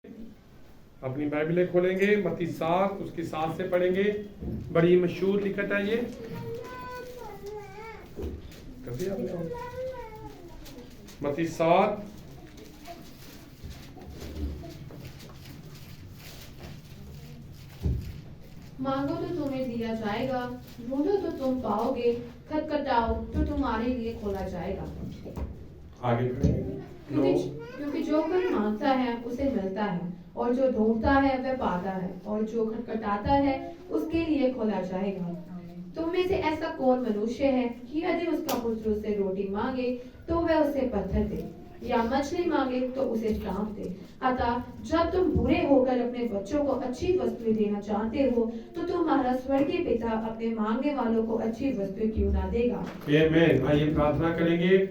अपनी बाइबलें खोलेंगे, मत्ती 7 उसकी 7 से पढ़ेंगे। बड़ी मशहूर लिखत है ये, कभी आपने मत्ती 7 मांगो तो तुम्हें दिया जाएगा, ढूंढो तो तुम पाओगे, खटखटाओ तो तुम्हारे लिए खोला जाएगा। आगे पढ़ेंगे। क्योंकि जो कोई मांगता है उसे मिलता है, और जो ढूंढता है वह पाता है, और जो खटखटाता है उसके लिए खोला जाएगा। तुम में से ऐसा कौन मनुष्य है कि यदि उसका पुत्र उससे रोटी मांगे तो वह उसे पत्थर दे, या मछली मांगे तो उसे सांप दे? अतः जब तुम बुरे होकर अपने बच्चों को अच्छी वस्तुएं देना चाहते हो, तो तुम्हारा स्वर्गीय पिता अपने मांगने वालों को अच्छी वस्तुएं क्यों ना देगा। आमीन। आइए प्रार्थना करेंगे।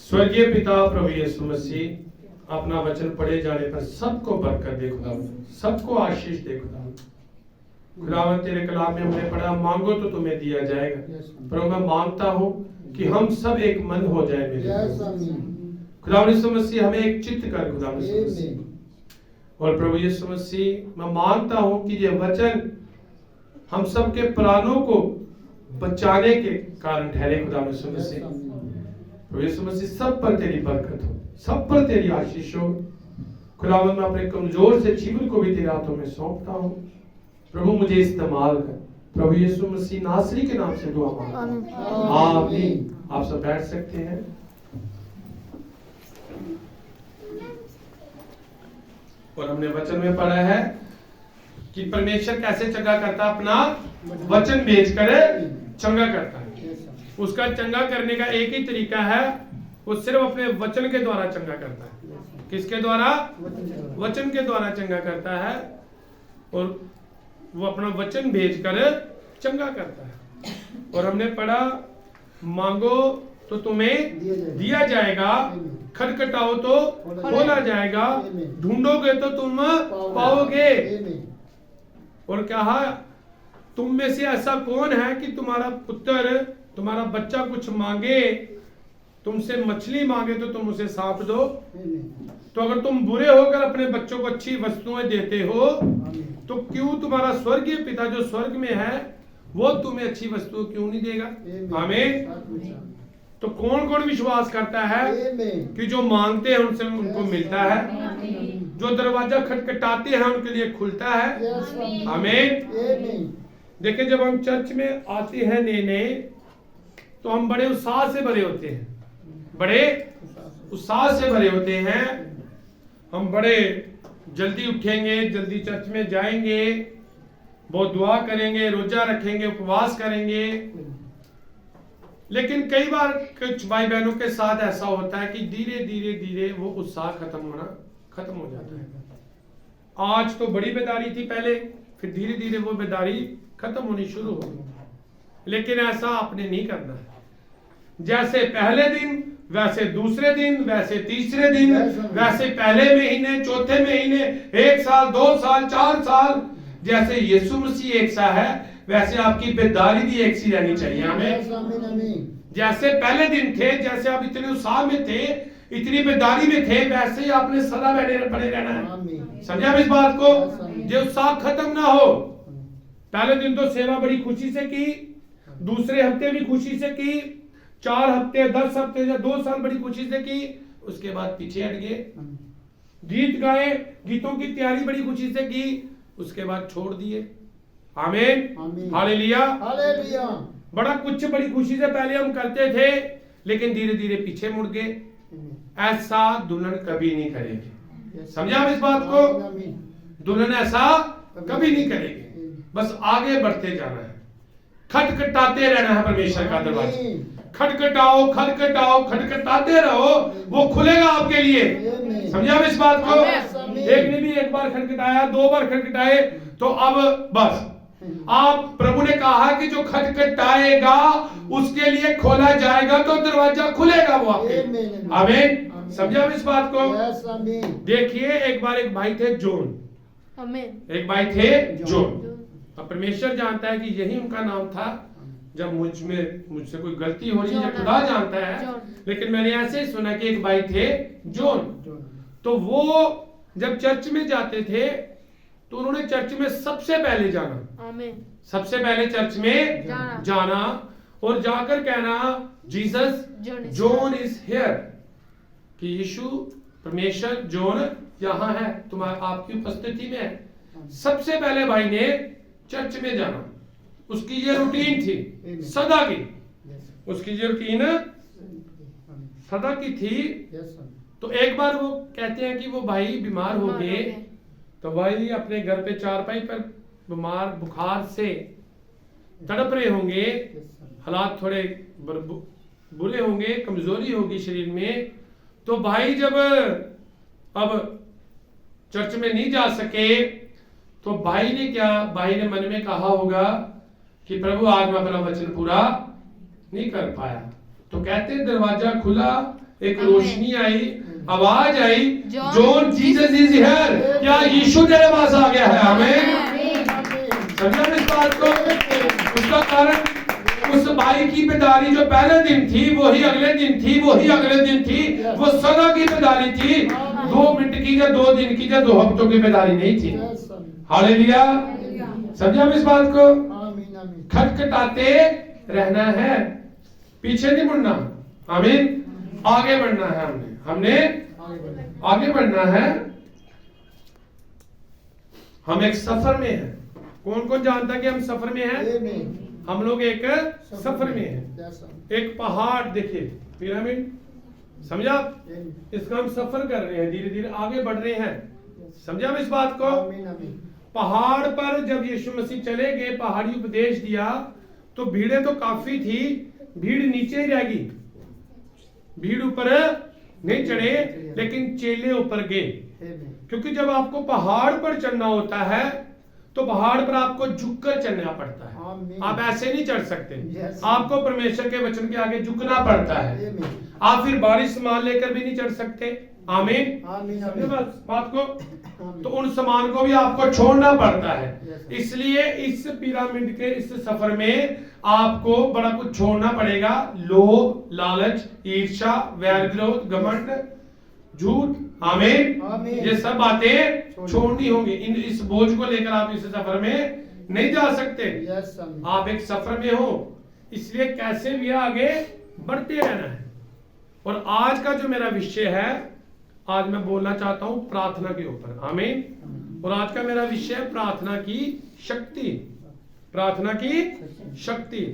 स्वर्गीय पिता प्रभु यीशु मसीह, अपना वचन पढ़े जाने पर सबको बरकत दे खुदा, सबको आशीष दे खुदा। खुदावन तेरे कलाम में हमने पढ़ा, मांगो तो तुम्हें दिया जाएगा। प्रभु मैं मांगता हूँ कि हम सब एक मन हो जाए मेरे खुदावन यीशु मसीह, हमें एक चित्त कर खुदावन यीशु मसीह। और प्रभु यीशु मसीह मैं मांगता हूँ कि ये वचन हम सब के प्राणों को बचाने के कारण ठहरे खुदावन यीशु मसीह। प्रभु यीशु मसीह सब पर तेरी बरकत हो, सब पर तेरी आशीष हो। खुदावन मैं अपने कमजोर से जीवन को भी तेरे हाथों में सौंपता हूँ। प्रभु मुझे इस्तेमाल कर, प्रभु यीशु मसीह नासरी के नाम से दुआ मांगता हूं। आमीन। आप सब बैठ सकते हैं। और हमने वचन में पढ़ा है कि परमेश्वर कैसे चंगा करता, अपना वचन भेजकर चंगा करता है। उसका चंगा करने का एक ही तरीका है, वो सिर्फ अपने वचन के द्वारा चंगा करता है। किसके द्वारा? वचन के द्वारा चंगा करता है, और वो अपना वचन भेजकर चंगा करता है। और हमने पढ़ा, मांगो तो तुम्हें दिया जाएगा, खटखटाओ तो खोला जाएगा, ढूंढोगे तो तुम पाओगे। और कहा, तुम में से ऐसा कौन है कि तुम्हारा पुत्र, तुम्हारा बच्चा कुछ मांगे, तुमसे मछली मांगे तो तुम उसे सांप दो? तो अगर तुम बुरे होकर अपने बच्चों को अच्छी वस्तुएं देते हो, तो क्यों तुम्हारा स्वर्गीय पिता जो स्वर्ग में है वो तुम्हें अच्छी वस्तु क्यों नहीं देगा। आमीन। तो कौन कौन विश्वास करता है कि जो मांगते हैं उनसे उनको मिलता है, जो दरवाजा खटखटाते हैं उनके लिए खुलता है। आमीन। देखिए, जब हम चर्च में आते हैं नए, तो हम बड़े उत्साह से भरे होते हैं, बड़े उत्साह से भरे होते हैं। हम बड़े जल्दी उठेंगे, जल्दी चर्च में जाएंगे, बहुत दुआ करेंगे, रोजा रखेंगे, उपवास करेंगे। लेकिन कई बार कुछ भाई बहनों के साथ ऐसा होता है कि धीरे धीरे वो उत्साह खत्म हो जाता है। आज तो बड़ी बेदारी थी पहले, फिर धीरे धीरे वो बेदारी खत्म होनी शुरू हो गई। लेकिन ऐसा आपने नहीं करना है। जैसे पहले दिन, वैसे दूसरे दिन, वैसे तीसरे दिन, वैसे पहले महीने, चौथे महीने, 1 साल, 2 साल, 4 साल, जैसे यीशु मसीह एक सा है, वैसे आपकी बेदारी भी एक सी रहनी चाहिए। हमें जैसे पहले दिन थे, जैसे आप इतने उत्साह में थे, इतनी बेदारी में थे, वैसे ही आपने सदा बने रहना है। समझा इस बात को? जो उत्साह खत्म ना हो। पहले दिन तो सेवा बड़ी खुशी से की, दूसरे हफ्ते भी खुशी से की, 4 हफ्ते, 10 हफ्ते या 2 साल बड़ी खुशी से की, उसके बाद पीछे हट गए। गीत गाए, गीतों की तैयारी बड़ी खुशी से की, उसके बाद छोड़ दिए। आमीन। हालेलुया। बड़ा कुछ बड़ी खुशी से पहले हम करते थे, लेकिन धीरे धीरे पीछे मुड़ गए। ऐसा दुल्हन कभी नहीं करेगी। समझा इस बात को? दुल्हन ऐसा कभी नहीं करेगी। बस आगे बढ़ते जाना है, खटखटाते रहना है परमेश्वर का दरवाजा। खटखटाओ, खटखटाओ, खटखटाते रहो, वो खुलेगा आपके लिए। समझा इस बात को? एक ने भी एक बार खटखटाया, 2 बार खटखटाए, तो अब बस आप, प्रभु ने कहा कि जो खटखटाएगा उसके लिए खोला जाएगा, तो दरवाजा खुलेगा वो आपके। आमीन। समझा इस बात को? देखिए, एक बार एक भाई थे जॉन, एक भाई थे जॉन। अब परमेश्वर जानता है कि यही उनका नाम था। जब मुझसे कोई गलती हो रही है, खुदा जानता है, लेकिन मैंने ऐसे ही सुना कि एक भाई थे जॉन। तो वो जब चर्च में जाते थे तो उन्होंने चर्च में सबसे पहले जाना, आमीन, सबसे पहले चर्च में जाना और जाकर कहना जीसस जॉन इज हियर, कि यीशु परमेश्वर जॉन यहाँ है, तुम्हारे आपकी उपस्थिति में है। सबसे पहले भाई ने चर्च में जाना, उसकी ये रूटीन थी सदा की, उसकी ये रूटीन सदा की थी। तो एक बार वो कहते हैं कि वो भाई बीमार हो गए, तो भाई अपने घर पे चारपाई पर बीमार बुखार से तड़प रहे होंगे, हालात थोड़े बुरे होंगे, कमजोरी होगी शरीर में। तो भाई जब अब चर्च में नहीं जा सके तो भाई ने क्या, भाई ने मन में कहा होगा कि प्रभु आज मैं अपना वचन पूरा नहीं कर पाया। तो कहते दरवाजा खुला, एक रोशनी आई, आवाज आई, जॉन जीसस इज हियर, क्या यीशु तेरे पास आ गया है। हमें समझा इस बात को। उसका कारण उस भाई की बेदारी जो पहले दिन थी वही अगले दिन थी, वही अगले दिन थी, वो सदा की बेदारी थी। 2 मिनट की या 2 दिन की या 2 हफ्तों की बेदारी नहीं थी। हालेलुया, समझा इस बात को। खटखटाते रहना है, पीछे नहीं मुड़ना, आमीन, आगे बढ़ना है। हमने आगे बढ़ना है। हम एक सफर में हैं। कौन कौन जानता है कि हम सफर में हैं? हम लोग एक सफर में हैं। एक पहाड़ देखिए, पिरामिड, समझा, इसका हम सफर कर रहे हैं, धीरे धीरे आगे बढ़ रहे हैं। समझा इस बात को। पहाड़ पर जब यीशु मसीह चले गए, पहाड़ी उपदेश दिया, तो भीड़ें तो काफी थी, भीड़ नीचे ही रहेगी, भीड़ ऊपर नहीं चढ़े, लेकिन चेले ऊपर गए। क्योंकि जब आपको पहाड़ पर चढ़ना होता है तो पहाड़ पर आपको झुककर चढ़ना पड़ता है, आप ऐसे नहीं चढ़ सकते। आपको परमेश्वर के वचन के आगे झुकना पड़ता है। आप फिर बारिश सामान लेकर भी नहीं चढ़ सकते। आमीन, बात को। तो उन सामान को भी आपको छोड़ना पड़ता है। इसलिए इस पिरामिड के इस सफर में आपको बड़ा कुछ छोड़ना पड़ेगा। लोभ, लालच, ईर्ष्या, वैर विरोध, घमंड, झूठ, आमीन, ये सब बातें छोड़नी होंगी। इस बोझ को लेकर आप इस सफर में नहीं जा सकते। आप एक सफर में हो, इसलिए कैसे भी आगे बढ़ते रहना है। और आज का जो मेरा विषय है, आज मैं बोलना चाहता हूं प्रार्थना के ऊपर, आमीन। और आज का मेरा विषय है प्रार्थना की शक्ति, प्रार्थना की शक्ति।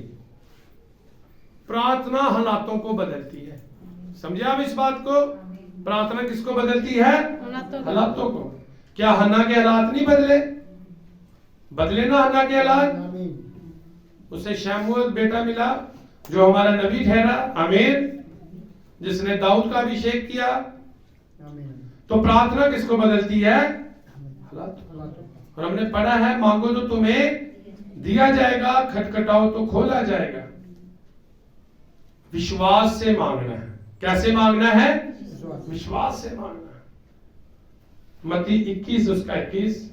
प्रार्थना हालातों को बदलती है। समझे आप इस बात को। प्रार्थना किसको बदलती है? हालातों को। क्या हन्ना के हालात नहीं बदले? बदले ना हन्ना के हालात। उसे शमूएल बेटा मिला जो हमारा नबी ठहरा, आमीन, जिसने दाऊद का अभिषेक किया। तो प्रार्थना किसको बदलती है? और हमने पढ़ा है, मांगो तो तुम्हें दिया जाएगा, खटखटाओ तो खोला जाएगा। विश्वास से मांगना है। कैसे मांगना है? विश्वास से मांगना है। मत्ती 21 उसका 21।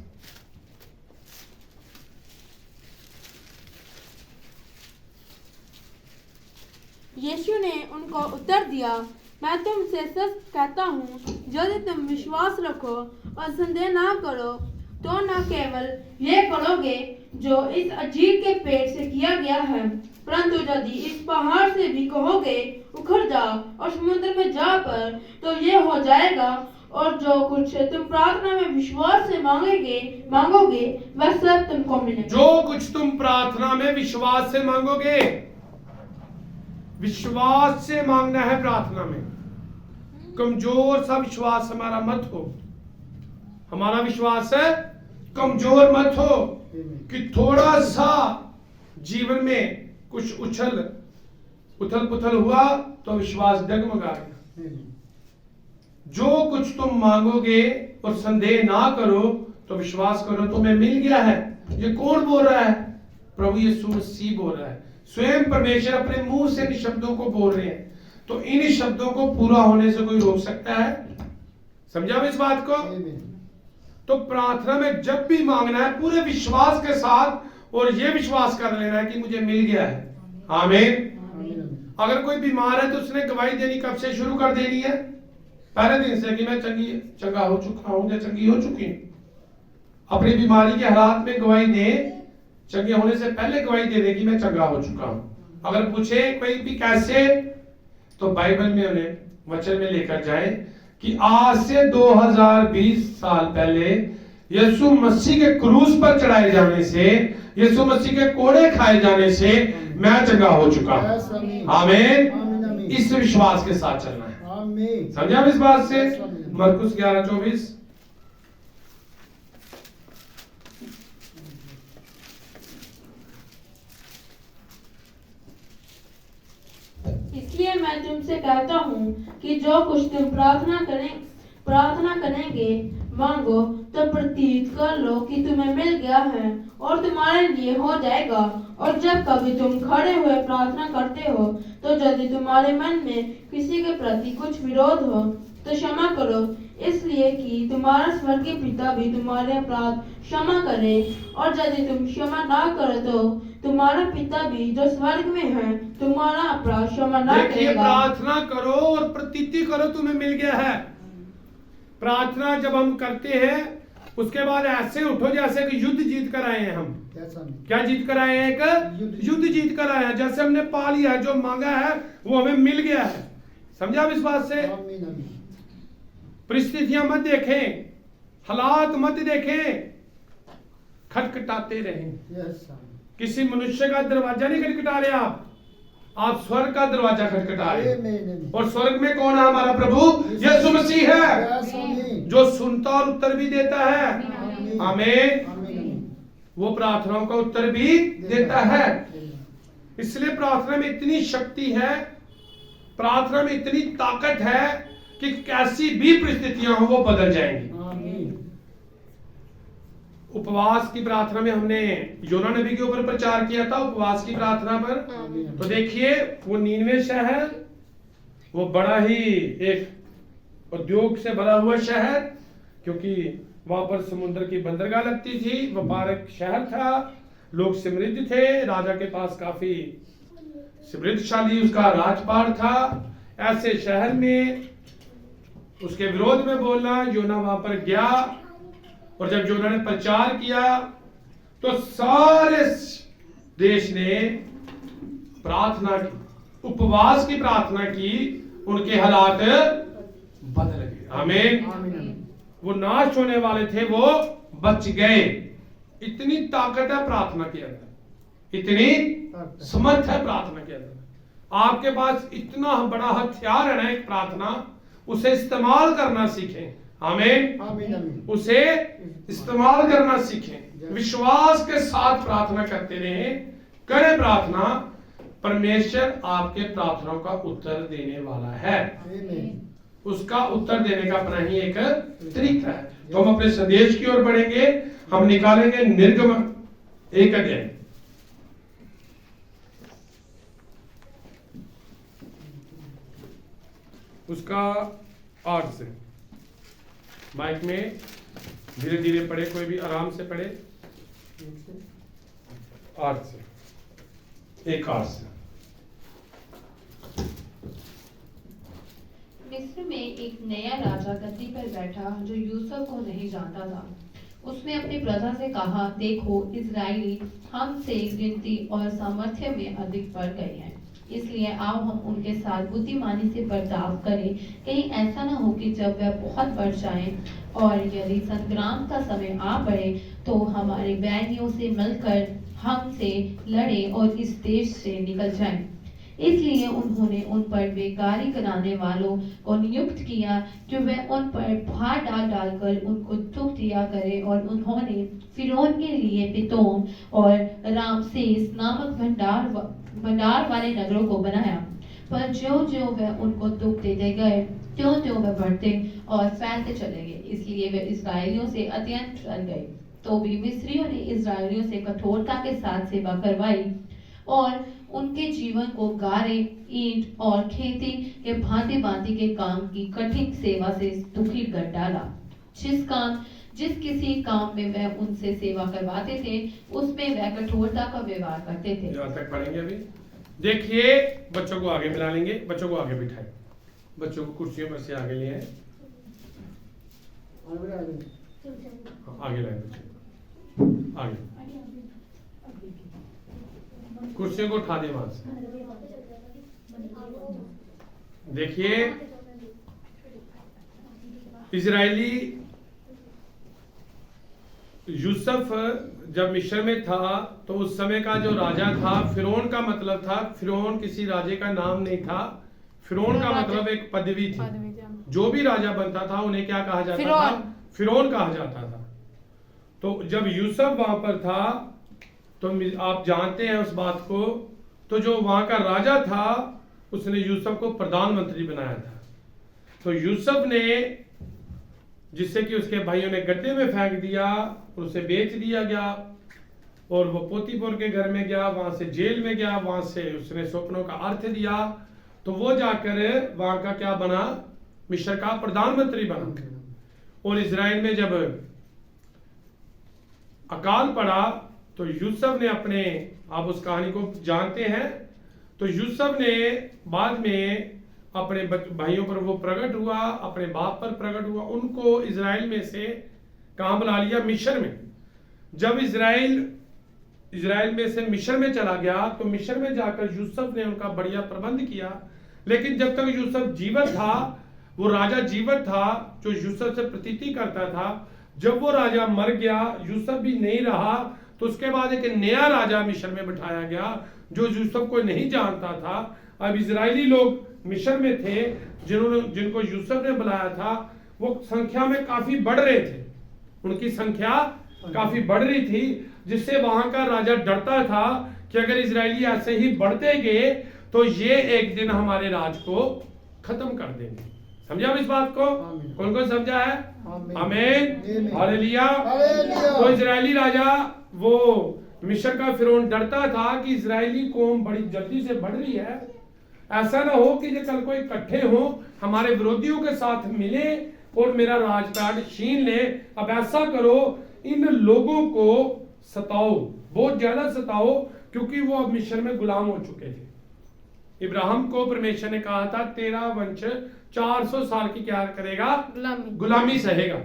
यीशु ने उनको उत्तर दिया, मैं तुमसे सच कहता हूँ, यदि तुम विश्वास रखो और संदेह ना करो तो न केवल ये करोगे जो इस अंजीर के पेड़ से किया गया है, परंतु यदि इस पहाड़ से भी कहोगे उखड़ जाओ और समुद्र में जा पर, तो ये हो जाएगा। और जो कुछ तुम प्रार्थना में विश्वास से मांगोगे वह सब तुमको मिलेगा। जो कुछ तुम प्रार्थना में विश्वास से मांगोगे, विश्वास से मांगना है प्रार्थना में। कमजोर सा विश्वास हमारा मत हो। हमारा विश्वास है कमजोर मत हो कि थोड़ा सा जीवन में कुछ उथल पुथल हुआ तो विश्वास डगमगा गया। जो कुछ तुम मांगोगे और संदेह ना करो तो विश्वास करो तुम्हें मिल गया है। ये कौन बोल रहा है? प्रभु यीशु मसीह बोल रहा है। स्वयं परमेश्वर अपने मुंह से इन शब्दों को बोल रहे हैं। तो इन शब्दों को पूरा होने से कोई रोक सकता है? समझा इस बात को। तो प्रार्थना में जब भी मांगना है पूरे विश्वास के साथ, और ये विश्वास कर लेना है कि मुझे मिल गया है। आमीन। अगर कोई बीमार है तो उसने गवाही देनी कब से शुरू कर देनी है? पहले दिन से कि मैं चंगा हो चुका हूं या चंगी हो चुकी हूं। अपनी बीमारी के हालात में गवाही दे, चंगे होने से पहले गवाही दे दे कि मैं चंगा हो चुका हूं। अगर पूछे कोई भी कैसे, तो बाइबल में उन्हें वचन में लेकर जाए कि आज से 2020 साल पहले यीशु मसीह के क्रूस पर चढ़ाए जाने से, यीशु मसीह के कोड़े खाए जाने से मैं चंगा हो चुका हूं। आमीन। इस विश्वास के साथ चलना है। समझा इस बात से? मरकुस 11:24। इसलिए मैं तुमसे कहता हूँ कि जो कुछ तुम प्रार्थना करेंगे मांगो तो प्रतीत कर लो कि तुम्हें मिल गया है और तुम्हारे लिए हो जाएगा। और जब कभी तुम खड़े हुए प्रार्थना करते हो तो यदि तुम्हारे मन में किसी के प्रति कुछ विरोध हो तो क्षमा करो, इसलिए कि तुम्हारा स्वर्गीय पिता भी तुम्हारे अपराध क्षमा करे। और यदि तुम क्षमा ना करो तो तुम्हारा पिता भी जो स्वर्ग में है तुम्हारा अपराध क्षमा ना देखिए, करेगा। प्रार्थना करो और प्रतीति करो तुम्हें मिल गया है। प्रार्थना जब हम करते हैं उसके बाद ऐसे उठो जैसे कि युद्ध जीत कर आए हैं। हम क्या जीत कर आए हैं? एक युद्ध जीत कर आए हैं। जैसे हमने पा लिया है, जो मांगा है वो हमें मिल गया है। समझा इस बात से? परिस्थितियां मत देखें, हालात मत देखें, खटखटाते रहें। किसी मनुष्य का दरवाजा नहीं खटखटा रहे आप स्वर्ग का दरवाजा खटखटा रहे। और स्वर्ग में कौन है? हमारा प्रभु यीशु मसीह है, जो सुनता और उत्तर भी देता है। आमीन। वो प्रार्थनाओं का उत्तर भी देता है। इसलिए प्रार्थना में इतनी शक्ति है, प्रार्थना में इतनी ताकत है कि कैसी भी परिस्थितियां हो वो बदल जाएंगी। उपवास की प्रार्थना में हमने योना नबी के ऊपर प्रचार किया था, उपवास की प्रार्थना पर। तो देखिए, वो 99 शहर, वो बड़ा ही एक उद्योग से भरा हुआ शहर, क्योंकि वहां पर समुद्र की बंदरगाह लगती थी, व्यापारिक शहर था, लोग समृद्ध थे, राजा के पास काफी समृद्धशाली उसका राजपाट था। ऐसे शहर में उसके विरोध में बोलना, योना वहां पर गया। और जब योना ने प्रचार किया तो सारे देश ने प्रार्थना की, उपवास की प्रार्थना की, उनके हालात बदल गए। आमीन। वो नाश होने वाले थे, वो बच गए। इतनी ताकत है प्रार्थना के अंदर, इतनी समर्थ है प्रार्थना के अंदर। आपके पास इतना बड़ा हथियार है ना एक प्रार्थना, उसे इस्तेमाल करना सीखें। आमीन। उसे इस्तेमाल करना सीखें। विश्वास के साथ प्रार्थना करते रहें, करें प्रार्थना। परमेश्वर आपके प्रार्थनाओं का उत्तर देने वाला है। उसका उत्तर देने का अपना ही एक तरीका है। तो हम अपने संदेश की ओर बढ़ेंगे। हम निकालेंगे निर्गम 1 अध्याय। उसका 8 से। माइक में धीरे धीरे पढ़े, कोई भी आराम से पढ़े। 8 से, 1-8 से। मिस्र में एक नया राजा गद्दी पर बैठा जो यूसुफ को नहीं जानता था। उसने अपनी प्रजा से कहा, देखो, इजराइली हमसे गिनती और सामर्थ्य में अधिक बढ़ गए हैं, इसलिए आओ हम उनके साथ बुद्धिमानी से बर्ताव करें। कहीं ऐसा न हो कि जब वह बहुत बढ़ जाएं और यदि संग्राम का समय आ पड़े तो हमारे बैरियों से मिलकर हमसे लड़े और इस देश से निकल जाएं। इसलिए उन्होंने उन पर बेकारी कराने वालों को नियुक्त किया कि वे उन पर भार डालकर उनको दुख दिया करे। और उन्होंने फिरौन के लिए पितोम और रामसेस नामक भंडार वाले नगरों को बनाया। पर ज्यों ज्यों वे उनको दुख देते गए त्यों त्यों वे बढ़ते और फैलते चले गए। इसलिए वे इस्राएलियों से अत्यंत डर गए। तो भी मिस्रियों ने इस्राएलियों से कठोरता के साथ सेवा करवाई और उनके जीवन को गारे, ईंट और खेती के भांति के काम की कठिन सेवा से दुखी कर डाला। जिस किसी काम में वह उनसे सेवा करवाते थे उसमें वह कठोरता का व्यवहार करते थे। यहाँ तक पढ़ेंगे अभी। देखिए, बच्चों को आगे मिला लेंगे, बच्चों को आगे बिठाएं। बच्चों को कुर्सियों पर से आगे ले आए, आगे लाए बच्चे, आगे कुर्सियों को उठा दे वहां से। देखिए इजरायली यूसुफ जब मिस्र में था तो उस समय का जो राजा था, फिरौन का मतलब था, फिरौन किसी राजे का नाम नहीं था, फिरौन का मतलब एक पदवी थी। जो भी राजा बनता था उन्हें क्या कहा जाता था? फिरौन कहा जाता था। तो जब यूसुफ वहां पर था तो आप जानते हैं उस बात को, तो जो वहां का राजा था उसने यूसुफ को प्रधानमंत्री बनाया था। तो यूसुफ ने, जिससे कि उसके भाइयों ने गड्ढे में फेंक दिया और उसे बेच दिया गया, और वो पोतीपोर के घर में गया, वहां से जेल में गया, वहां से उसने स्वप्नों का अर्थ दिया, तो वो जाकर वहां का क्या बना? मिस्र का प्रधानमंत्री बना। और इजराइल में जब अकाल पड़ा तो यूसुफ ने अपने, आप उस कहानी को जानते हैं, तो यूसुफ ने बाद में अपने भाइयों पर वो प्रकट हुआ, अपने बाप पर प्रकट हुआ, उनको इजराइल में से कहां बुला लिया? मिस्र में। जब इजराइल में से मिस्र में चला गया तो मिस्र में जाकर यूसुफ ने उनका बढ़िया प्रबंध किया। लेकिन जब तक यूसुफ जीवित था, वो राजा जीवित था जो यूसुफ से प्रतीति करता था, जब वो राजा मर गया, यूसुफ भी नहीं रहा, तो उसके बाद एक नया राजा मिस्र में बिठाया गया जो यूसुफ को नहीं जानता था। अब इजरायली लोग मिस्र में थे जिनको यूसुफ ने बुलाया था, वो संख्या में काफी बढ़ रहे थे, उनकी संख्या काफी बढ़ रही थी, जिससे वहां का राजा डरता था कि अगर इजरायली ऐसे ही बढ़ते गए तो ये एक दिन हमारे राज को खत्म कर देंगे। समझा इस बात को? कौन कौन समझा है? आमीन, हालेलुया। तो इजरायली राजा, वो मिस्र का फिरौन डरता था कि इजरायली कौम बड़ी जल्दी से बढ़ रही है, ऐसा ना हो कि ये कल को इकट्ठे हो, हमारे विरोधियों के साथ मिले और मेरा राजपाट छीन ले। अब ऐसा करो, इन लोगों को सताओ, बहुत ज्यादा सताओ, क्योंकि वो अब मिस्र में गुलाम हो चुके थे। इब्राहिम को परमेश्वर ने कहा था तेरा वंश 400 साल की क्या करेगा? गुलामी सहेगा।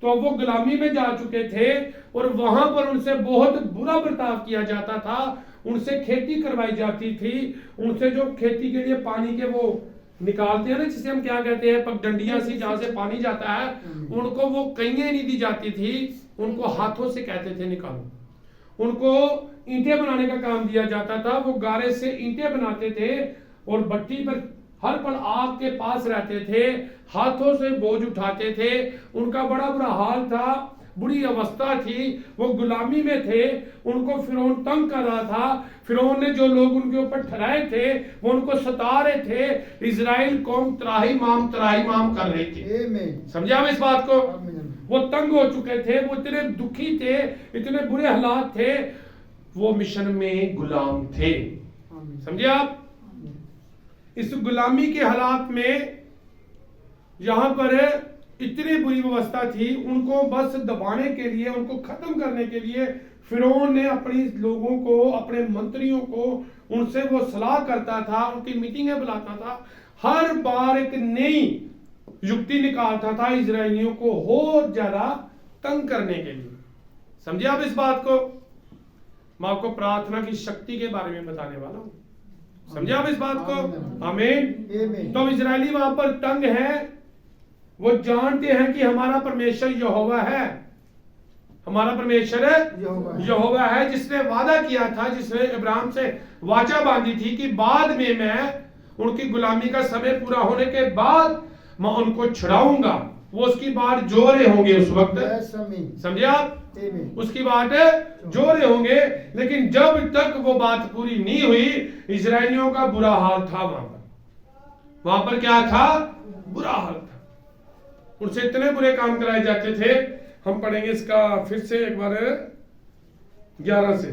तो अब वो गुलामी में जा चुके थे और वहां पर उनसे बहुत बुरा बर्ताव किया जाता था, उनसे खेती करवाई जाती थी, उनसे जो खेती के लिए पानी के वो निकालते हैं ना, जिसे हम क्या कहते हैं, पगडंडियां सी जहां से पानी जाता है, उनको वो कईयें नहीं दी जाती थी, उनको हाथों से कहते थे निकालो। उनको ईंटें बनाने का काम दिया जाता था, वो गारे से ईंटें बनाते थे और भट्टी पर हर पल आग के पास रहते थे, हाथों से बोझ उठाते थे, उनका बड़ा बुरा हाल था, बुरी अवस्था थी, वो गुलामी में थे, उनको फिरौन तंग कर रहा था। फिरौन ने जो लोग उनके ऊपर ठहराए थे वो उनको सता रहे थे, इजराइल कौम त्राही माम कर रही थी। समझा इस बात को? वो तंग हो चुके थे, वो इतने दुखी थे, इतने बुरे हालात थे, वो मिशन में गुलाम थे। समझे आप? इस गुलामी के हालात में यहां पर इतनी बुरी व्यवस्था थी, उनको बस दबाने के लिए, उनको खत्म करने के लिए फिरौन ने अपने लोगों को, अपने मंत्रियों को, उनसे वो सलाह करता था, उनकी मीटिंगें बुलाता था, हर बार एक नई युक्ति निकालता था इजरायलियों को और ज्यादा तंग करने के लिए। समझे आप इस बात को? मैं आपको प्रार्थना की शक्ति के बारे में बताने वाला हूं। समझे आप इस बात को? आमीन। तो इजरायली वहां पर तंग है, वो जानते हैं कि हमारा परमेश्वर यहोवा है, हमारा परमेश्वर यहोवा है, जिसने वादा किया था, जिसने इब्राहिम से वाचा बांधी थी कि बाद में मैं उनकी गुलामी का समय पूरा होने के बाद मैं उनको छुड़ाऊंगा। वो उसकी बात जोरे होंगे उस वक्त। समझे आप? उसकी बात जोरे होंगे, लेकिन जब तक वो बात पूरी नहीं हुई, इजरायलियों का बुरा हाल था। वहां पर क्या था? बुरा हाल था, उनसे इतने बुरे काम कराए जाते थे। हम पढ़ेंगे इसका फिर से एक बार 11 से।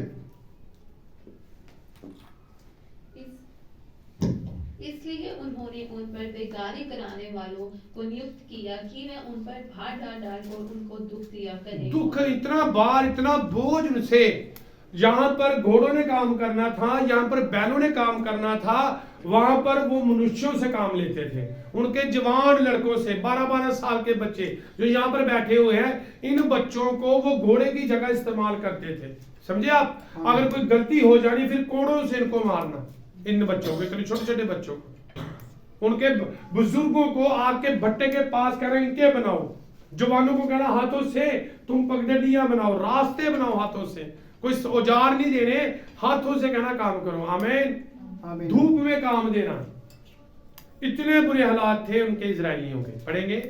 इसलिए उन्होंने उन पर बेगारी कराने वालों को नियुक्त किया कि वे उन पर भार डाल और उनको दुख दिया करें। दुख, इतना भार, इतना बोझ उनसे, यहाँ पर घोड़ों ने काम करना था, यहाँ पर बैलों ने काम करना था, वहां पर वो मनुष्यों से काम लेते थे, उनके जवान लड़कों से, 12-12 साल के बच्चे जो यहाँ पर बैठे हुए हैं, इन बच्चों को वो घोड़े की जगह इस्तेमाल करते थे। समझे आप? अगर कोई गलती हो जानी फिर कोड़ों से इनको मारना, इन बच्चों को, छोटे छोटे बच्चों को। उनके बुजुर्गों को आग के भट्टे के पास कहना इनके बनाओ, जवानों को कहना हाथों से तुम पगडंडियां बनाओ, रास्ते बनाओ हाथों से, कोई औजार नहीं देने, हाथों से कहना काम करो। आमीन। धूप में काम देना। इतने बुरे हालात थे उनके इजरायलियों के। पढ़ेंगे।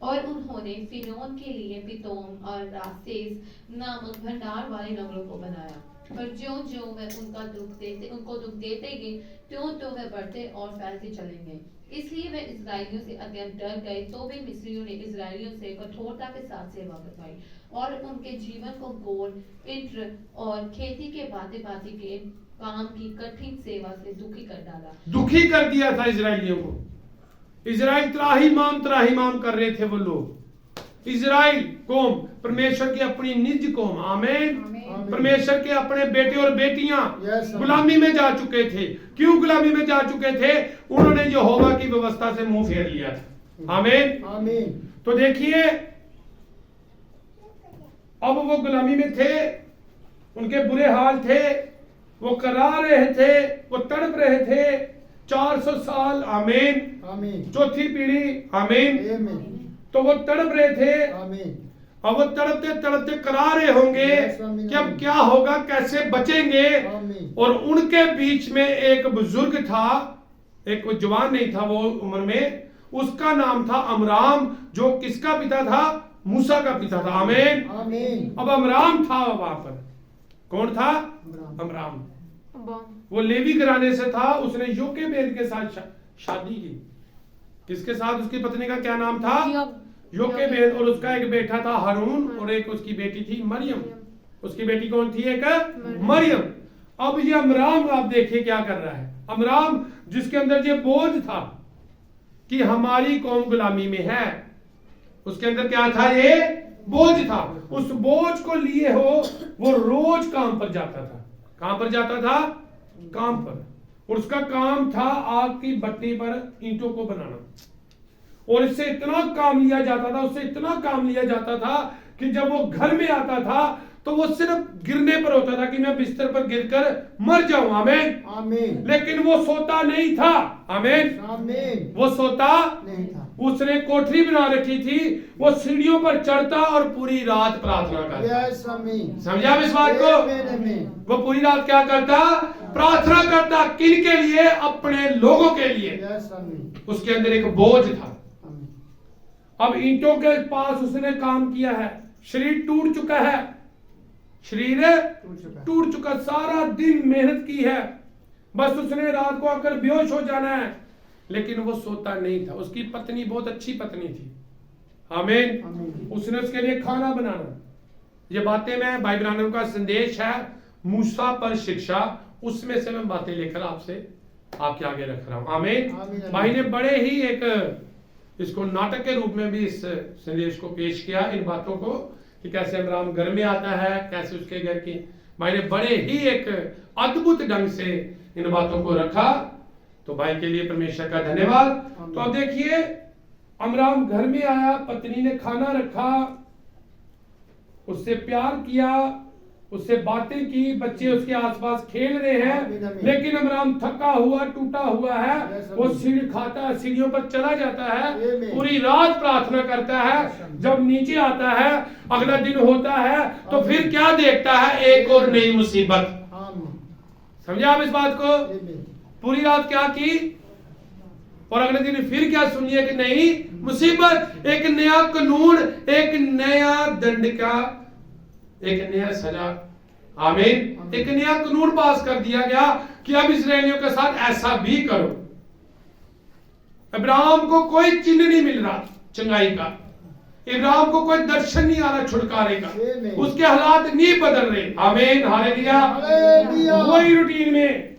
और उन्होंने फिरौन के लिए पितोम और रासेस नामक भंडार वाले नगरों को बनाया, पर ज्यों ज्यों वे उनको दुख देते गए, त्यों त्यों वे बढ़ते और फैलते चलेंगे। इसलिए वे इजरायलियों से अत्यंत डर गए। तो भी मिस्रियों ने इजरायलियों से कठोरता के साथ सेवा करवाई और उनके जीवन को गोल, इत्र और खेती के भांति के काम की कठिन सेवा से दुखी कर डाला। दुखी कर दिया था इजरायलियों को। इजराइल त्राहिमाम कर रहे थे वो लोग। इजराइल कौम परमेश्वर की अपनी निज कौम। आमीन। परमेश्वर के अपने बेटे और बेटियां गुलामी में जा चुके थे। क्यों गुलामी में जा चुके थे? उन्होंने यहोवा की व्यवस्था से मुंह फेर लिया था। आमीन। तो देखिए, अब वो गुलामी में थे, उनके बुरे हाल थे, वो करा रहे थे, वो तड़प रहे थे 400 साल। आमीन। चौथी पीढ़ी। आमीन। तो वो तड़प रहे थे। अब वो तड़पते तड़पते करा रहे होंगे कि अब क्या होगा, कैसे बचेंगे। और उनके बीच में एक बुजुर्ग था, एक जवान नहीं था वो उम्र में, उसका नाम था अमराम, जो किसका पिता था? मूसा का पिता था। आमीन। अब अमराम था वहां पर। कौन था? अमराम। वो लेवी घराने से था। उसने योकेबेद के साथ शादी की। किसके साथ? उसकी पत्नी का क्या नाम था? योकेबेद। और उसका एक बेटा था हारून और एक उसकी बेटी थी मरियम। उसकी बेटी कौन थी? एक मरियम। अब ये अमराम आप देखिए क्या कर रहा है। अमराम जिसके अंदर ये बोझ था कि हमारी कौम गुलामी में है, उसके अंदर क्या था? ये बोझ था। उस बोझ को लिए हो वो रोज काम पर जाता था। कहां पर जाता था? काम पर। और उसका काम था आग की भट्टी पर ईंटों को बनाना। और इससे इतना काम लिया जाता था, उससे इतना काम लिया जाता था कि जब वो घर में आता था तो वो सिर्फ गिरने पर होता था कि मैं बिस्तर पर गिरकर मर जाऊं। आमीन। लेकिन वो सोता नहीं था। आमीन। वो सोता नहीं था। उसने कोठरी बना रखी थी, वो सीढ़ियों पर चढ़ता और पूरी रात प्रार्थना करता। समझा इस बात को? वो पूरी रात क्या करता? प्रार्थना करता। किन के लिए? अपने लोगों के लिए। उसके अंदर एक बोझ था। अब ईंटों के पास उसने काम किया है, शरीर टूट चुका है, शरीर टूट चुका, सारा दिन मेहनत की है, बस उसने रात को आकर बेहोश हो जाना है। लेकिन वो सोता नहीं था। उसकी पत्नी बहुत अच्छी पत्नी थी। आमीन। उसने उसके लिए खाना बनाना। ये बातें मैं भाई बहनों का संदेश है मूसा पर शिक्षा, उसमें से मैं बातें लेकर आपके आगे रख रहा हूं। आमीन। भाई ने बड़े ही एक इसको नाटक के रूप में भी इस संदेश को पेश किया, इन बातों को, कि कैसे अमराम घर में आता है, कैसे उसके घर की। भाई ने बड़े ही एक अद्भुत ढंग से इन बातों को रखा। तो भाई के लिए परमेश्वर का धन्यवाद। तो अब देखिए, अमराम घर में आया, पत्नी ने खाना रखा, उससे प्यार किया, उससे बातें की, बच्चे उसके आसपास खेल रहे हैं। लेकिन अमराम थका हुआ, टूटा हुआ है, वो सीढ़ी खाता है, सीढ़ियों पर चला जाता है, पूरी रात प्रार्थना करता है। जब नीचे आता है, अगला दिन होता है, तो फिर क्या देखता है? एक और नई मुसीबत। समझे आप इस बात को? पूरी रात क्या की और अगले दिन फिर क्या सुनिए कि नई मुसीबत, एक नया कानून, एक नया दंड का, एक नया सजा। आमीन। एक नया कानून पास कर दिया गया कि अब इस्राएलियों के साथ ऐसा भी करो। अब्राहम को कोई चिन्ह नहीं मिल रहा चंगाई का, इब्राहिम को कोई दर्शन नहीं आ रहा छुटकारे का, उसके हालात नहीं बदल रहे। आमीन। हालेलुया। वही रूटीन में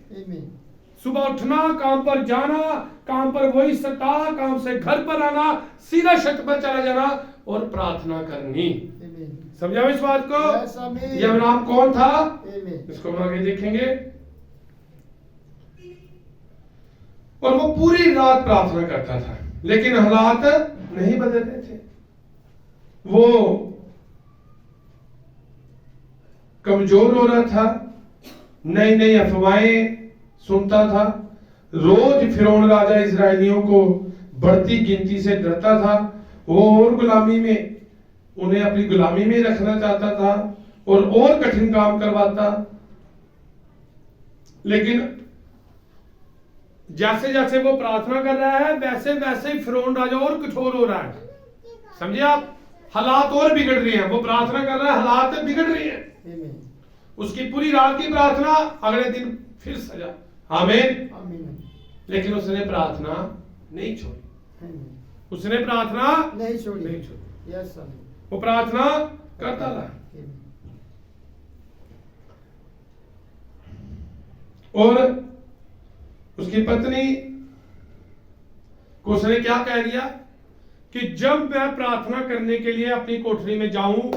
सुबह उठना, काम पर जाना, काम पर वही सता, काम से घर पर आना, सीधा छत पर चला जाना और प्रार्थना करनी। समझा इस बात को? ये अब्राहम कौन था? इसको हम आगे देखेंगे। और वो पूरी रात प्रार्थना करता था, लेकिन हालात नहीं बदल रहे थे। वो कमजोर हो रहा था, नई नई अफवाहें सुनता था, रोज फिरौन राजा इजरायलियों को बढ़ती गिनती से डरता था। वो और गुलामी में, उन्हें अपनी गुलामी में रखना चाहता था और कठिन काम करवाता। लेकिन जैसे जैसे वो प्रार्थना कर रहा है, वैसे वैसे ही फिरौन राजा और कठोर हो रहा है। समझे आप? हालात और बिगड़ रहे हैं। वो प्रार्थना कर रहा है, हालात बिगड़ रहे हैं। उसकी पूरी रात की प्रार्थना, अगले दिन फिर सजा। आमीन। लेकिन उसने प्रार्थना नहीं छोड़ी। उसने प्रार्थना नहीं छोड़ी। वो प्रार्थना करता रहा। और उसकी पत्नी को उसने क्या कह दिया कि जब मैं प्रार्थना करने के लिए अपनी कोठरी में जाऊं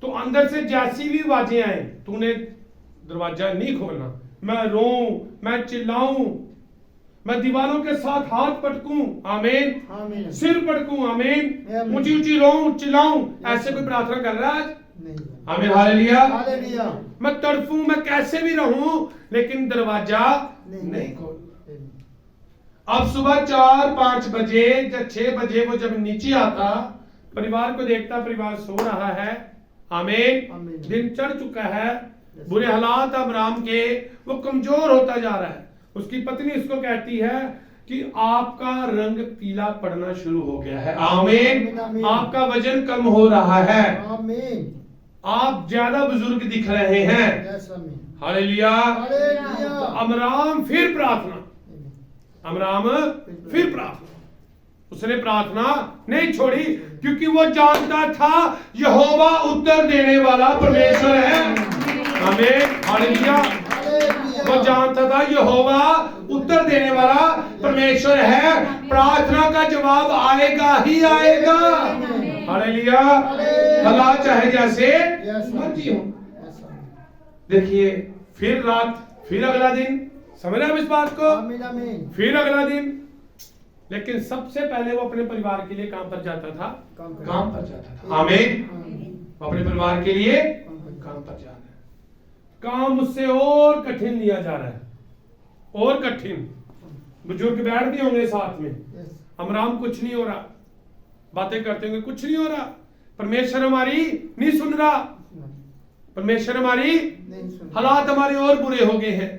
तो अंदर से जैसी भी आवाजें आए, तूने दरवाजा नहीं खोलना। मैं रोऊं, मैं चिल्लाऊं, मैं दीवारों के साथ हाथ पटकूं, आमीन, सिर पटकूं, आमीन, ऊंची ऊंची रोऊं, चिल्लाऊं, ऐसे कोई प्रार्थना कर रहा है आज? आमीन, हालेलुया। मैं तड़पूं, मैं कैसे भी रहूं, लेकिन दरवाजा नहीं खोल। अब सुबह 4-5 बजे या 6 बजे वो जब नीचे आता, परिवार को देखता, परिवार सो रहा है, आमीन, दिन चढ़ चुका है, बुरे हालात अब्राम के, वो कमजोर होता जा रहा है। उसकी पत्नी उसको कहती है कि आपका रंग पीला पड़ना शुरू हो गया है, आमीन, आपका वजन कम हो रहा है, आमीन, आप ज्यादा बुजुर्ग दिख रहे हैं, हालेलुया। अब्राम फिर प्रार्थना, उसने प्रार्थना नहीं छोड़ी, क्योंकि वो जानता था यहोवा उत्तर देने वाला परमेश्वर है, आमीन, हालेलुया। वो जानता था यहोवा उत्तर देने वाला परमेश्वर है, प्रार्थना का जवाब आएगा ही आएगा, हालेलुया। हालात चाहे जैसे मर्जी हो। देखिए, फिर रात, फिर अगला दिन, समझ रहे हैं इस बात को? फिर अगला दिन, लेकिन सबसे पहले वो अपने परिवार के लिए काम पर जाता था, काम पर जाता था, आमीन। अपने परिवार के लिए काम पर जा रहा है। काम उससे और कठिन लिया जा रहा है, और कठिन। बुजुर्ग बैठ भी होंगे साथ में, अमराम कुछ नहीं हो रहा, बातें करते होंगे, कुछ नहीं हो रहा, परमेश्वर हमारी नहीं सुन रहा, परमेश्वर हमारी, हालात हमारे और बुरे हो गए हैं,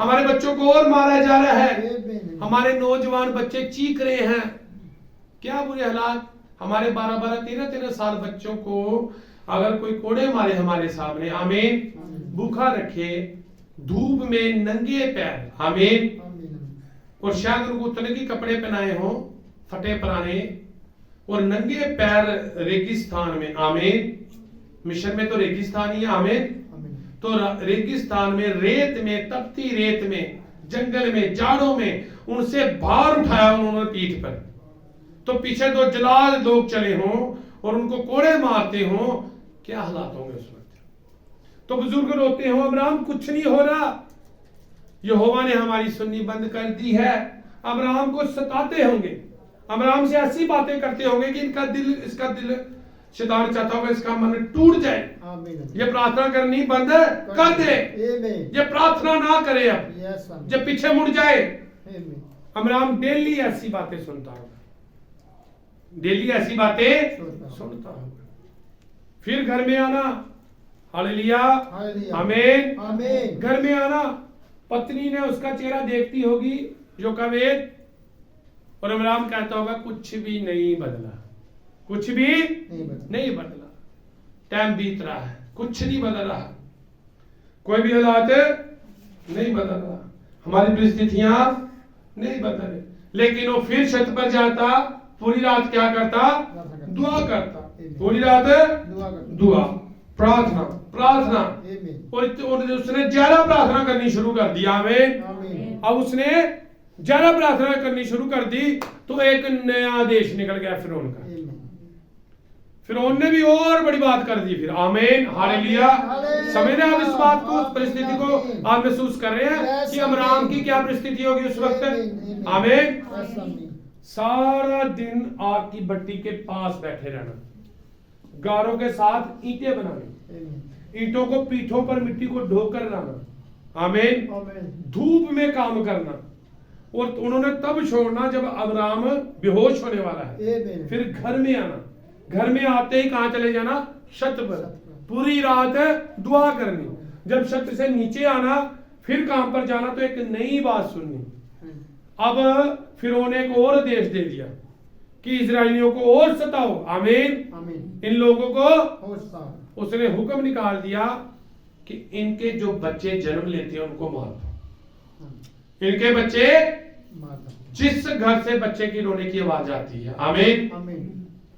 हमारे बच्चों को और मारा जा रहा है, हमारे नौजवान बच्चे चीख रहे हैं, क्या बुरे हालात। हमारे 12-12, 13-13 साल बच्चों को अगर कोई कोड़े मारे हमारे सामने, आमीन, भूखा रखे, धूप में नंगे पैर, आमीन, और शायद उनको उतने के कपड़े पहनाए हो, फटे पुराने, और नंगे पैर रेगिस्तान में, आमीन, मिशन में तो रेगिस्तान ही है, आमीन, तो रेगिस्तान में, रेत में, तपती रेत में, जंगल में, जाड़ों में, उनसे भार उठाया उन्होंने पीठ पर, तो पीछे 2 जलाल लोग चले हों और उनको कोड़े मारते हों, क्या हालात होंगे उस वक्त। तो बुजुर्ग रोते हो, अब्राहम कुछ नहीं हो रहा, यहोवा ने हमारी सुननी बंद कर दी है। अब्राहम को सताते होंगे, अब्राहम से ऐसी बातें करते होंगे कि इसका दिल शैतान चाहता होगा इसका मन टूट जाए, ये प्रार्थना करनी बंद कर दे, ये प्रार्थना ना करे, अब जब पीछे मुड़ जाए। अब्राहम डेली ऐसी बातें सुनता होगा, डेली ऐसी बातें सुनता होगा। फिर घर में आना, हालेलुया, आमीन, घर में आना, पत्नी ने उसका चेहरा देखती होगी योकावेद, और अब्राहम कहता होगा कुछ भी नहीं बदला, कुछ भी नहीं बदला, टाइम बीत रहा है, कुछ नहीं बदल रहा, कोई भी हालात नहीं बदल रहा, हमारी परिस्थितियां नहीं बदल रही। लेकिन वो फिर छत पर जाता, पूरी रात क्या करता? दुआ करता, पूरी रात दुआ, प्रार्थना, और उसने ज्यादा प्रार्थना करनी शुरू कर दिया, आमीन। अब उसने ज्यादा प्रार्थना करनी शुरू कर दी, तो एक नया आदेश निकल गया फिरौन का। फिरौन ने भी और बड़ी बात कर दी फिर। आमीन हालेलुया। समझ रहे हैं आप इस बात को, उस परिस्थिति को आप महसूस कर रहे हैं कि अमराम की क्या परिस्थिति होगी उस वक्त। आमीन। सारा दिन आग की भट्टी के पास बैठे रहना, गारों के साथ ईंटें बनानी, ईंटों को पीठों पर मिट्टी को ढोकर लाना। आमीन। धूप में काम करना, और उन्होंने तब छोड़ना जब अब्राम बेहोश होने वाला है। फिर घर में आना, घर में आते ही कहां चले जाना, छत पर, पूरी रात दुआ करनी। जब छत से नीचे आना, फिर काम पर जाना, तो एक नई बात सुननी। अब फिरौन एक और आदेश दे दिया कि इजरायलियों को और सताओ। आमीन। इन लोगों को उसने हुक्म निकाल दिया कि इनके जो बच्चे जन्म लेते हैं उनको मार दो। इनके बच्चे, जिस घर से बच्चे की रोने की आवाज आती है, आमीन,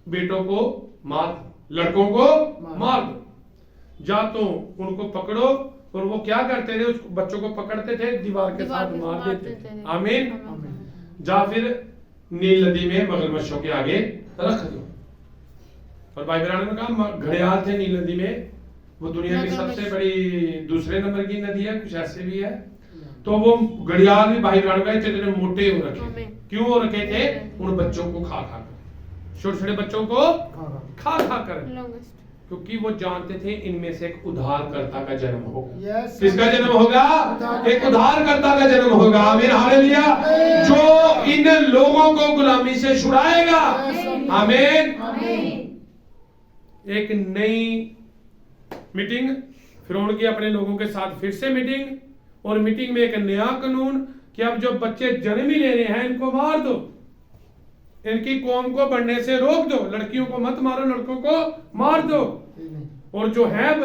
बेटों को मार दो, लड़कों को मार दो। जा तो उनको पकड़ो, और वो क्या करते थे, उस बच्चों को पकड़ते थे, दीवार के साथ मार देते थे। आमीन। जा फिर नील नदी में मगरमच्छों के आगे रख दो। और भाई बहनों ने कहा घड़ियाल थे नील नदी में, वो दुनिया की सबसे बड़ी दूसरे नंबर की नदी है, कुछ ऐसे भी है। तो वो घड़ियाल भी भाई बहनों का इतने मोटे हो रखे, क्यों हो रखे थे, उन बच्चों को खा खा कर, छोटे छोटे बच्चों को खा खा कर, क्योंकि वो जानते थे इनमें से एक उद्धारकर्ता का जन्म होगा। किसका जन्म होगा, एक उद्धारकर्ता का जन्म होगा। आमीन हालेलुया। जो इन लोगों को गुलामी से छुड़ाएगा। आमीन। एक नई मीटिंग, फिरौन की अपने लोगों के साथ फिर से मीटिंग, और मीटिंग में एक नया कानून कि अब जो बच्चे जन्म ही ले रहे हैं इनको मार दो, इनकी कौम को बढ़ने से रोक दो, लड़कियों को मत मारो, लड़कों को मार दो। और जो है वो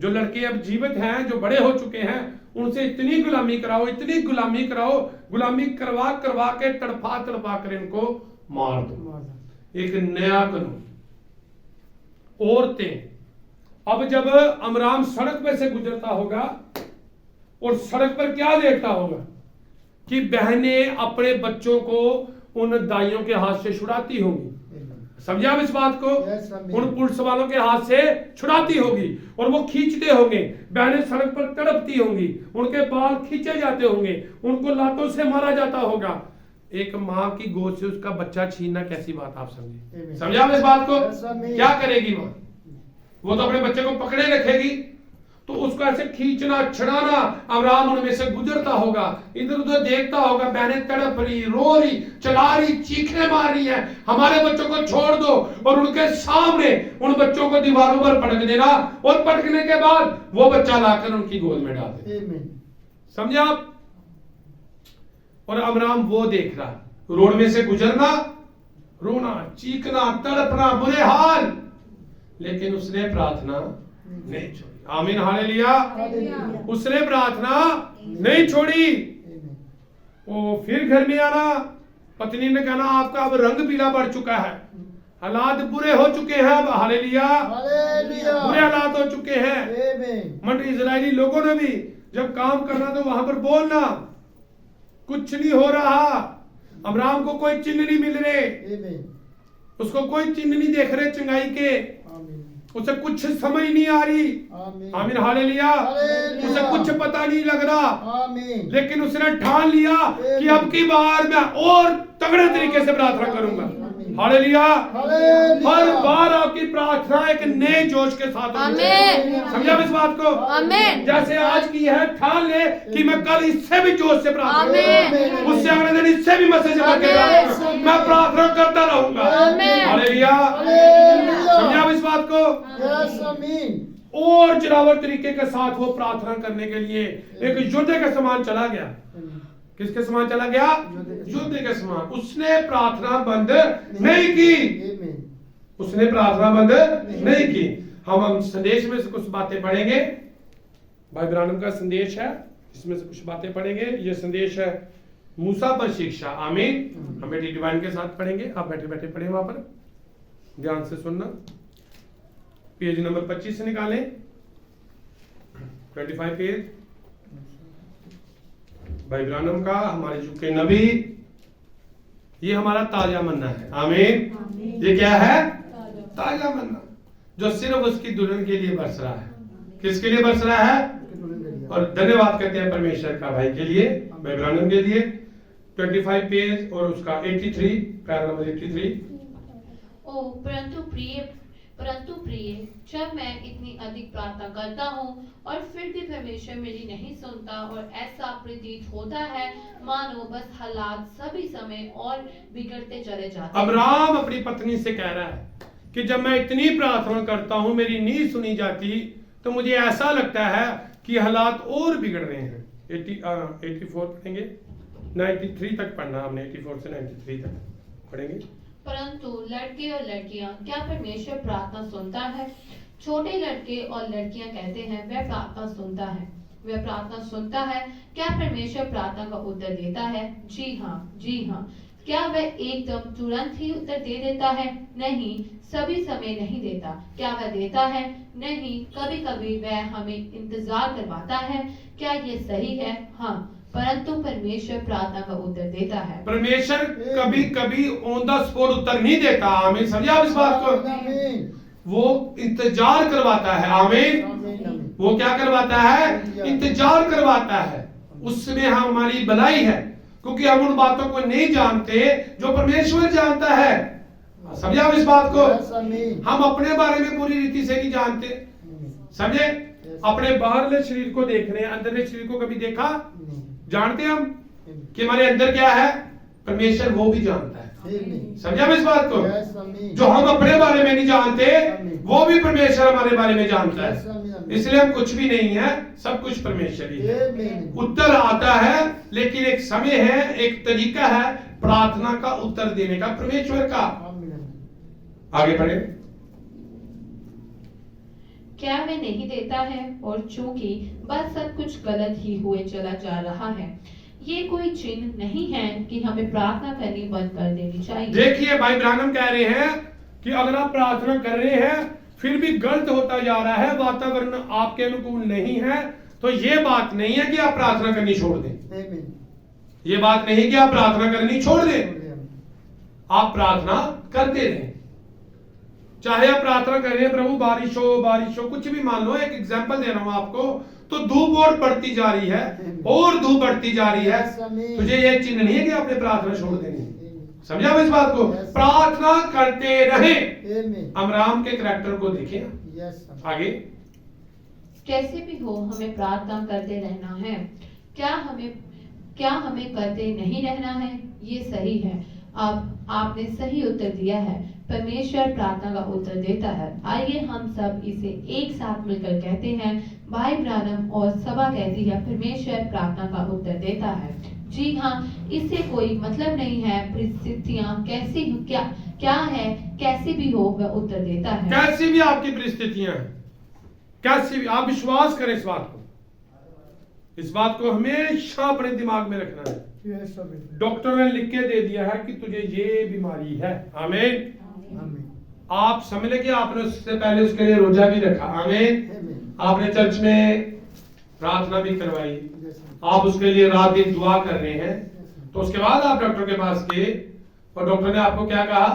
जो लड़के अब जीवित हैं, जो बड़े हो चुके हैं, उनसे इतनी गुलामी कराओ, इतनी गुलामी कराओ, गुलामी करवा करवा के तड़पा तड़पा कर इनको मार दो। एक नया कानून। औरतें, अब जब अमराम सड़क पे से गुजरता होगा और सड़क पर क्या देखता होगा कि बहनें अपने बच्चों को उन दाइयों के हाथ से छुड़ाती होंगी। समझा आप इस बात को? उन पुलिस वालों के हाथ से छुड़ाती होगी और वो खींचते होंगे, बहनें सड़क पर तड़पती होंगी, उनके बाल खींचे जाते होंगे, उनको लातों से मारा जाता होगा। एक माँ की गोद से उसका बच्चा छीनना कैसी बात, आप समझे? समझा आप इस बात को? क्या करेगी माँ? वो तो अपने बच्चे को पकड़े रखेगी, तो उसको ऐसे खींचना छड़ाना। अब्राहम उनमें से गुजरता होगा, इधर उधर देखता होगा, बहनें तड़प रही, रो रही, चला रही, चीखने मार रही है, हमारे बच्चों को छोड़ दो। और उनके सामने उन बच्चों को दीवारों पर पटक देना, और पटकने के बाद वो बच्चा लाकर उनकी गोद में डाल दे। समझे आप? और अब्राहम वो देख रहा, रोड में से गुजरना, रोना, चीखना, तड़पना, बुरे हाल, लेकिन उसने प्रार्थना नहीं छोड़ी। आमीन हालेलुया। उसने प्रार्थना नहीं छोड़ी। वो फिर घर में आना, पत्नी ने कहना आपका अब रंग पीला पड़ चुका है, हालात बुरे हो चुके हैं, अब हालेलुया, बुरे हालात हो चुके हैं। मंडली इजरायली लोगों ने भी जब काम करना तो वहां पर बोलना, कुछ नहीं हो रहा, अब्राहम को कोई चिन्ह नहीं मिल रहे, उसको कोई चिन्ह नहीं देख रहे चंगाई के, उसे कुछ समझ नहीं आ रही। आमीन हालेलुया। उसे कुछ पता नहीं लग रहा, लेकिन उसने ठान लिया कि अब की बार मैं और तगड़े तरीके से प्रार्थना करूंगा। हालेलुया। हर बार आपकी प्रार्थना एक नए जोश के साथ होनी चाहिए। समझा इस बात को? जैसे आज की है, ठान ले कि मैं कल इससे भी जोश से प्रार्थना करूंगा, उससे अगले दिन इससे भी मैसेज करूंगा, मैं प्रार्थना करता रहूंगा। हालेलुया। समझा इस बात को? और जोरावर तरीके के साथ वो प्रार्थना करने के लिए एक योद्धे के समान चला गया। किसके समान चला गया? योद्धे के समान। उसने प्रार्थना बंद नहीं की, उसने प्रार्थना बंद नहीं की। हम संदेश में से कुछ बातें पढ़ेंगे, भाई ब्रानम का संदेश है, इसमें से कुछ बातें पढ़ेंगे। ये संदेश है मूसा पर शिक्षा। आमीन। हम बेटी डिवाइन के साथ पढ़ेंगे, आप बैठे बैठे पढ़े, वहां पर ध्यान से सुनना। पेज नंबर 25 से निकालें, 25 पेज, भाई ब्रानम का, हमारे युग के नबी। ये हमारा ताजा मन्ना है। आमीन। ये क्या है? ताजा मन्ना जो सिर्फ उसकी दुल्हन के लिए बरस रहा है। किसके लिए बरस रहा है? और धन्यवाद करते हैं परमेश्वर का भाई के लिए, भाई ब्रानम के लिए। 25 पेज और उसका 83 पैरा नंबर 83। ओ परंतु प्रिय जब मैं इतनी अधिक प्रार्थना करता हूँ और फिर भी परमेश्वर मेरी नहीं सुनता और ऐसा प्रतीत होता है मानो बस हालात सभी समय और बिगड़ते चले जाते हैं। अब्राहम अपनी पत्नी से कह रहा है कि जब मैं इतनी प्रार्थना करता हूं मेरी नहीं सुनी जाती, तो मुझे ऐसा लगता है कि हालात और बिगड़ रहे हैं। 84 पढ़ेंगे, 93 तक पढ़ना हमने, 84 से 93 तक पढ़ेंगे। परंतु लड़के और लड़कियां क्या परमेश्वर प्रार्थना सुनता है? छोटे लड़के और लड़कियां कहते हैं वह प्रार्थना सुनता है, वह प्रार्थना सुनता है। क्या परमेश्वर प्रार्थना का उत्तर देता है? जी हाँ, जी हाँ। क्या वह एकदम तुरंत ही उत्तर दे देता है? नहीं, सभी समय नहीं देता। क्या वह देता है? नहीं, कभी कभी वह हमें इंतजार करवाता है। क्या ये सही है? हाँ, परंतु परमेश्वर प्रार्थना का उत्तर देता है। परमेश्वर कभी कभी ऑन द स्पॉट उत्तर नहीं देता। आमीन, समझे आप इस बात को? वो इंतजार करवाता है। आमीन। वो क्या करवाता है? इंतजार करवाता है। उसमें हमारी भलाई है, क्योंकि हम उन बातों को नहीं जानते जो परमेश्वर जानता है। समझे आप इस बात को? हम अपने बारे में पूरी रीति से नहीं जानते। समझे? अपने बाहरले शरीर को देख रहे हैं, अंदरले शरीर को कभी देखा? जानते हम कि हमारे अंदर क्या है? परमेश्वर वो भी जानता है। समझे आप इस बात को? जो हम अपने बारे में नहीं जानते वो भी परमेश्वर हमारे बारे में जानता है। इसलिए हम कुछ भी नहीं है, सब कुछ परमेश्वर ही है। उत्तर आता है, लेकिन एक समय है, एक तरीका है प्रार्थना का उत्तर देने का परमेश्वर का। आगे बढ़े। क्या वह नहीं देता है? और चूंकि बस सब कुछ गलत ही हुए चला जा रहा है, ये कोई चिन्ह नहीं है कि हमें प्रार्थना करनी बंद कर देनी चाहिए। देखिए भाई ब्रानम कह रहे हैं कि अगर आप प्रार्थना कर रहे हैं फिर भी गलत होता जा रहा है, वातावरण आपके अनुकूल नहीं है, तो ये बात नहीं है कि आप प्रार्थना करनी छोड़ दें। ये बात नहीं कि आप प्रार्थना करनी छोड़ दें। आप प्रार्थना करते रहें। चाहे आप प्रार्थना कर रहे हैं प्रभु बारिश हो, कुछ भी मान लो। एक एग्जांपल दे रहा हूं आपको, तो धूप और बढ़ती जा रही है और धूप बढ़ती जा रही है, तुझे ये चिन्ह नहीं है कि आपने प्रार्थना छोड़ देनी है। समझा आप इस बात को? प्रार्थना करते रहे। अमराम के करैक्टर को देखें। आगे। कैसे भी हो हमें प्रार्थना करते रहना है। क्या हमें करते नहीं रहना है? ये सही है। अब आपने सही उत्तर दिया है। परमेश्वर प्रार्थना का उत्तर देता है। आइए हम सब इसे एक साथ मिलकर कहते हैं। भाई ब्रानम और सभा कहती है परमेश्वर प्रार्थना का उत्तर देता है। जी हाँ, इससे कोई मतलब नहीं है परिस्थितियां कैसी क्या है, कैसी भी हो वह उत्तर देता है। कैसी भी आपकी परिस्थितियां हैं, कैसी भी, आप विश्वास करें इस बात को। इस बात को हमेशा अपने दिमाग में रखना है। डॉक्टर ने लिख के दे दिया है कि तुझे ये बीमारी है। आमीन। आप समझ ले कि आपने उससे पहले उसके लिए रोजा भी रखा। आमीन। आपने चर्च में प्रार्थना भी करवाई, आप उसके लिए रात दिन दुआ कर रहे हैं, तो उसके बाद आप डॉक्टर के पास गए और डॉक्टर ने आपको क्या कहा?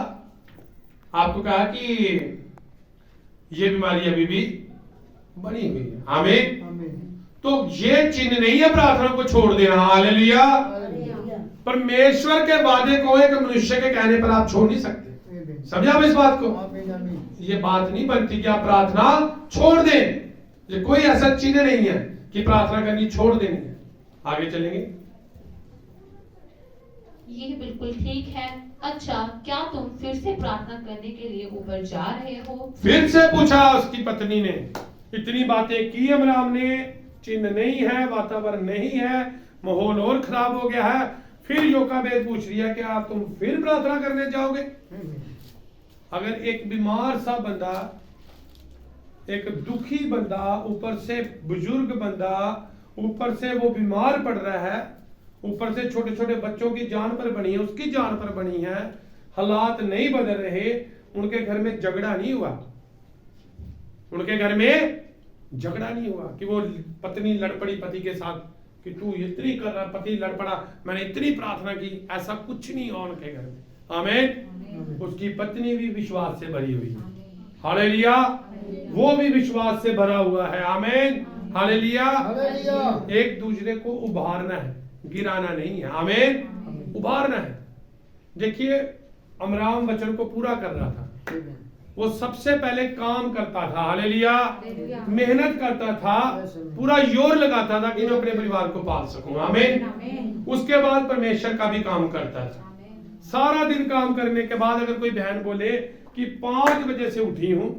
आपको कहा कि ये बीमारी अभी भी बनी हुई है। आमीन। तो ये चिन्ह नहीं है प्रार्थना को छोड़ देना। हालेलुया। परमेश्वर के वादे को एक मनुष्य के कहने पर आप छोड़ नहीं सकते। समझा आप इस बात को? ये बात नहीं बनती कि आप प्रार्थना छोड़ दें। ये कोई ऐसा चिन्ह नहीं है कि प्रार्थना करनी छोड़ देनी है। आगे चलेंगे। ये बिल्कुल ठीक है। अच्छा, क्या तुम फिर से प्रार्थना करने के लिए ऊपर जा रहे हो? फिर से पूछा उसकी पत्नी ने। इतनी बातें की अमराम ने, चिन्ह नहीं है, वातावरण नहीं है, माहौल और खराब हो गया है। फिर योकाबेद पूछ रही है कि आप तुम फिर प्रार्थना करने जाओगे? अगर एक बीमार सा बंदा, एक दुखी बंदा, ऊपर से बुजुर्ग बंदा, ऊपर से वो बीमार पड़ रहा है, ऊपर से छोटे छोटे बच्चों की जान पर बनी है, उसकी जान पर बनी है, हालात नहीं बदल रहे, उनके घर में झगड़ा नहीं हुआ, उनके घर में झगड़ा नहीं हुआ कि वो पत्नी लड़ पड़ी पति के साथ कि तू इतनी कर रहा, पति लड़ पड़ा, मैंने इतनी प्रार्थना की, ऐसा कुछ नहीं हुआ उनके घर में। आमीन। उसकी पत्नी भी विश्वास से भरी हुई है। हालेलुया। वो भी विश्वास से भरा हुआ है। आमीन। हालेलुया। हालेलुया। एक दूसरे को उभारना है, गिराना नहीं है। आमीन। उभारना है। देखिए अमराम वचन को पूरा कर रहा था। वो सबसे पहले काम करता था। हालेलुया। मेहनत करता था, पूरा जोर लगाता था कि मैं अपने परिवार को पाल सकूं। आमीन। उसके बाद परमेश्वर का भी काम करता था। सारा दिन काम करने के बाद अगर कोई बहन बोले कि 5 बजे से उठी हूं,